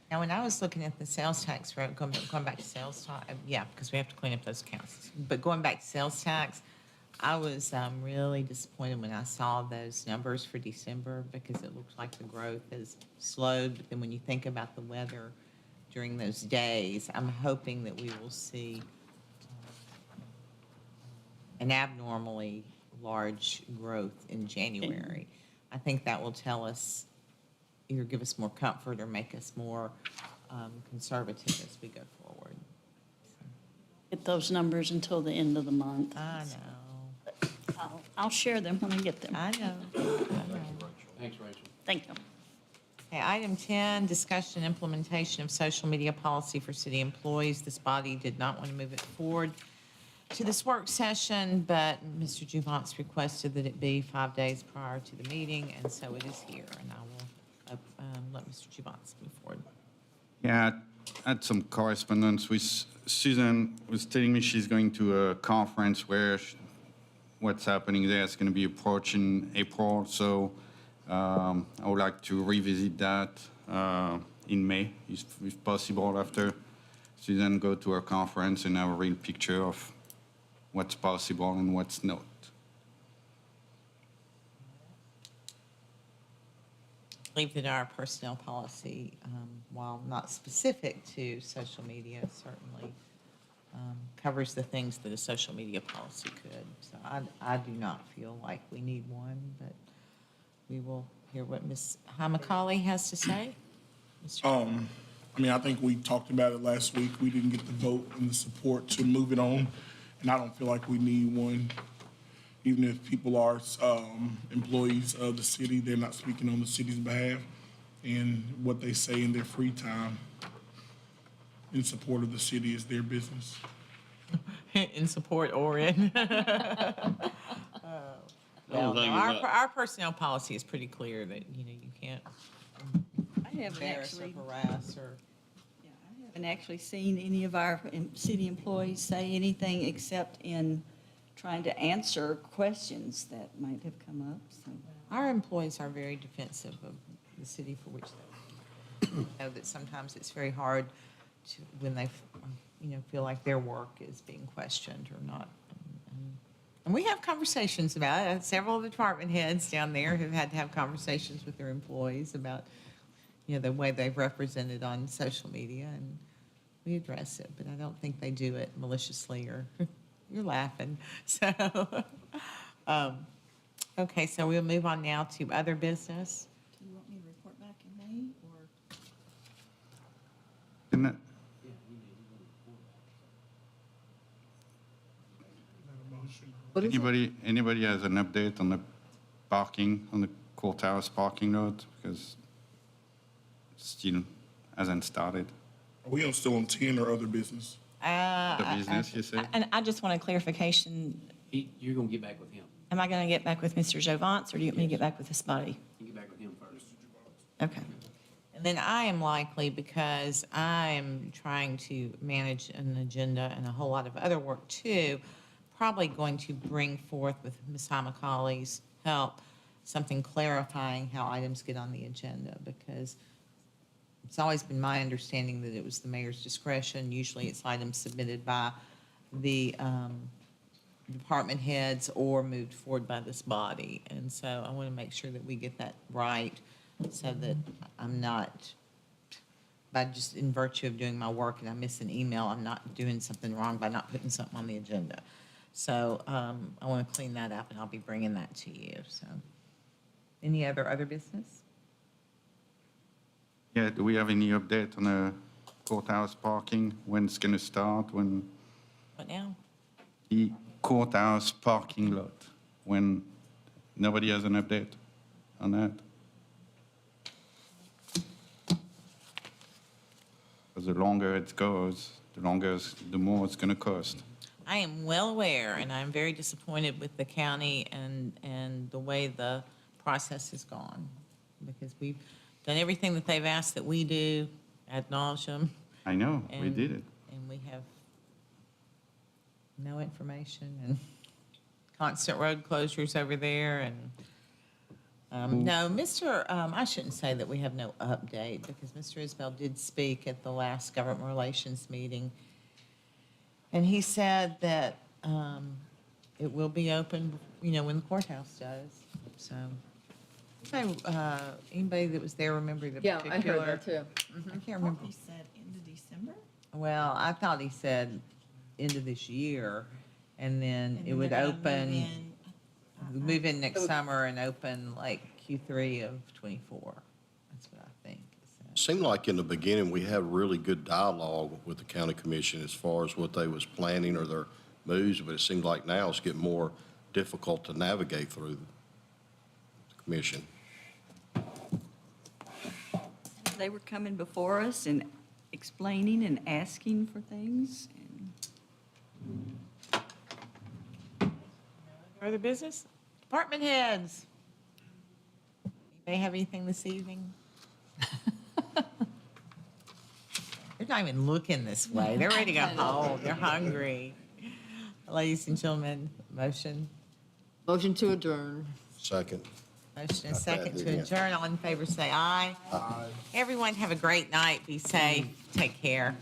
Now, when I was looking at the sales tax rate, going back to sales tax, yeah, because we have to clean up those accounts. But going back to sales tax, I was really disappointed when I saw those numbers for December because it looked like the growth has slowed. But then when you think about the weather during those days, I'm hoping that we will see an abnormally large growth in January. I think that will tell us, either give us more comfort or make us more conservative as we go forward. Get those numbers until the end of the month. I know. I'll share them when I get them. I know. Thanks, Rachel. Thank you. Okay, item 10, discussion and implementation of social media policy for city employees. This body did not want to move it forward to this work session, but Mr. Juvance requested that it be 5 days prior to the meeting, and so it is here, and I will let Mr. Juvance move forward. Yeah, I had some correspondence with Susan, was telling me she's going to a conference where what's happening there is going to be approaching April, so I would like to revisit that in May, if possible, after Susan go to her conference and have a real picture of what's possible and what's not. I believe that our personnel policy, while not specific to social media, certainly covers the things that a social media policy could. So I do not feel like we need one, but we will hear what Ms. Hamacali has to say. I mean, I think we talked about it last week. We didn't get the vote and the support to move it on, and I don't feel like we need one. Even if people are employees of the city, they're not speaking on the city's behalf, and what they say in their free time in support of the city is their business. In support or in? Well, no, our personnel policy is pretty clear that, you can't I haven't embarrass or actually, harass or. I haven't actually seen any of our city employees say anything except in trying to answer questions that might have come up, so. Our employees are very defensive of the city for which they know that sometimes it's very hard to, when they, feel like their work is being questioned or not. And we have conversations about it. Several of the department heads down there have had to have conversations with their employees about, the way they've represented on social media, and we address it, but I don't think they do it maliciously or, you're laughing, so. Okay, so we'll move on now to other business. Do you want me to report back in May, or? Isn't it- Anybody has an update on the parking, on the courthouse parking lot? Because still hasn't started. Are we still on 10 or other business? The business, you said? And I just want a clarification. You're going to get back with him. Am I going to get back with Mr. Jovance, or do you want me to get back with this body? You get back with him first. Okay. And then I am likely, because I am trying to manage an agenda and a whole lot of other work too, probably going to bring forth with Ms. Hamacali's help, something clarifying how items get on the agenda, because it's always been my understanding that it was the mayor's discretion. Usually it's items submitted by the department heads or moved forward by this body. And so I want to make sure that we get that right, so that I'm not, by just in virtue of doing my work and I miss an email, I'm not doing something wrong by not putting something on the agenda. So I want to clean that up, and I'll be bringing that to you. So any other business? Yeah, do we have any update on the courthouse parking? When it's gonna start, when What now? the courthouse parking lot, when nobody has an update on that? Because the longer it goes, the more it's gonna cost. I am well aware, and I'm very disappointed with the county and the way the process has gone, because we've done everything that they've asked that we do ad nauseum. I know, we and- did it. And we have no information and constant road closures over there, and no, I shouldn't say that we have no update, because Mr. Isbell did speak at the last government relations meeting, and he said that it will be open, when the courthouse does, so. Anybody that was there remember the Yeah, particular? I heard that too. I can't remember. He said end of December? Well, I thought he said end of this year, and then it would open, move in next summer and open like Q3 of '24. That's what I think. Seemed like in the beginning, we had really good dialogue with the county commission as far as what they was planning or their moves, but it seems like now it's getting more difficult to navigate through the commission. They were coming before us and explaining and asking for things. Further business? Department heads. Anybody have anything this evening? They're not even looking this way. They're ready to go home. They're hungry. Ladies and gentlemen, motion. Motion to adjourn. Second. Motion and second to adjourn. All in favor, say aye. Aye. Everyone have a great night. Be safe. Take care.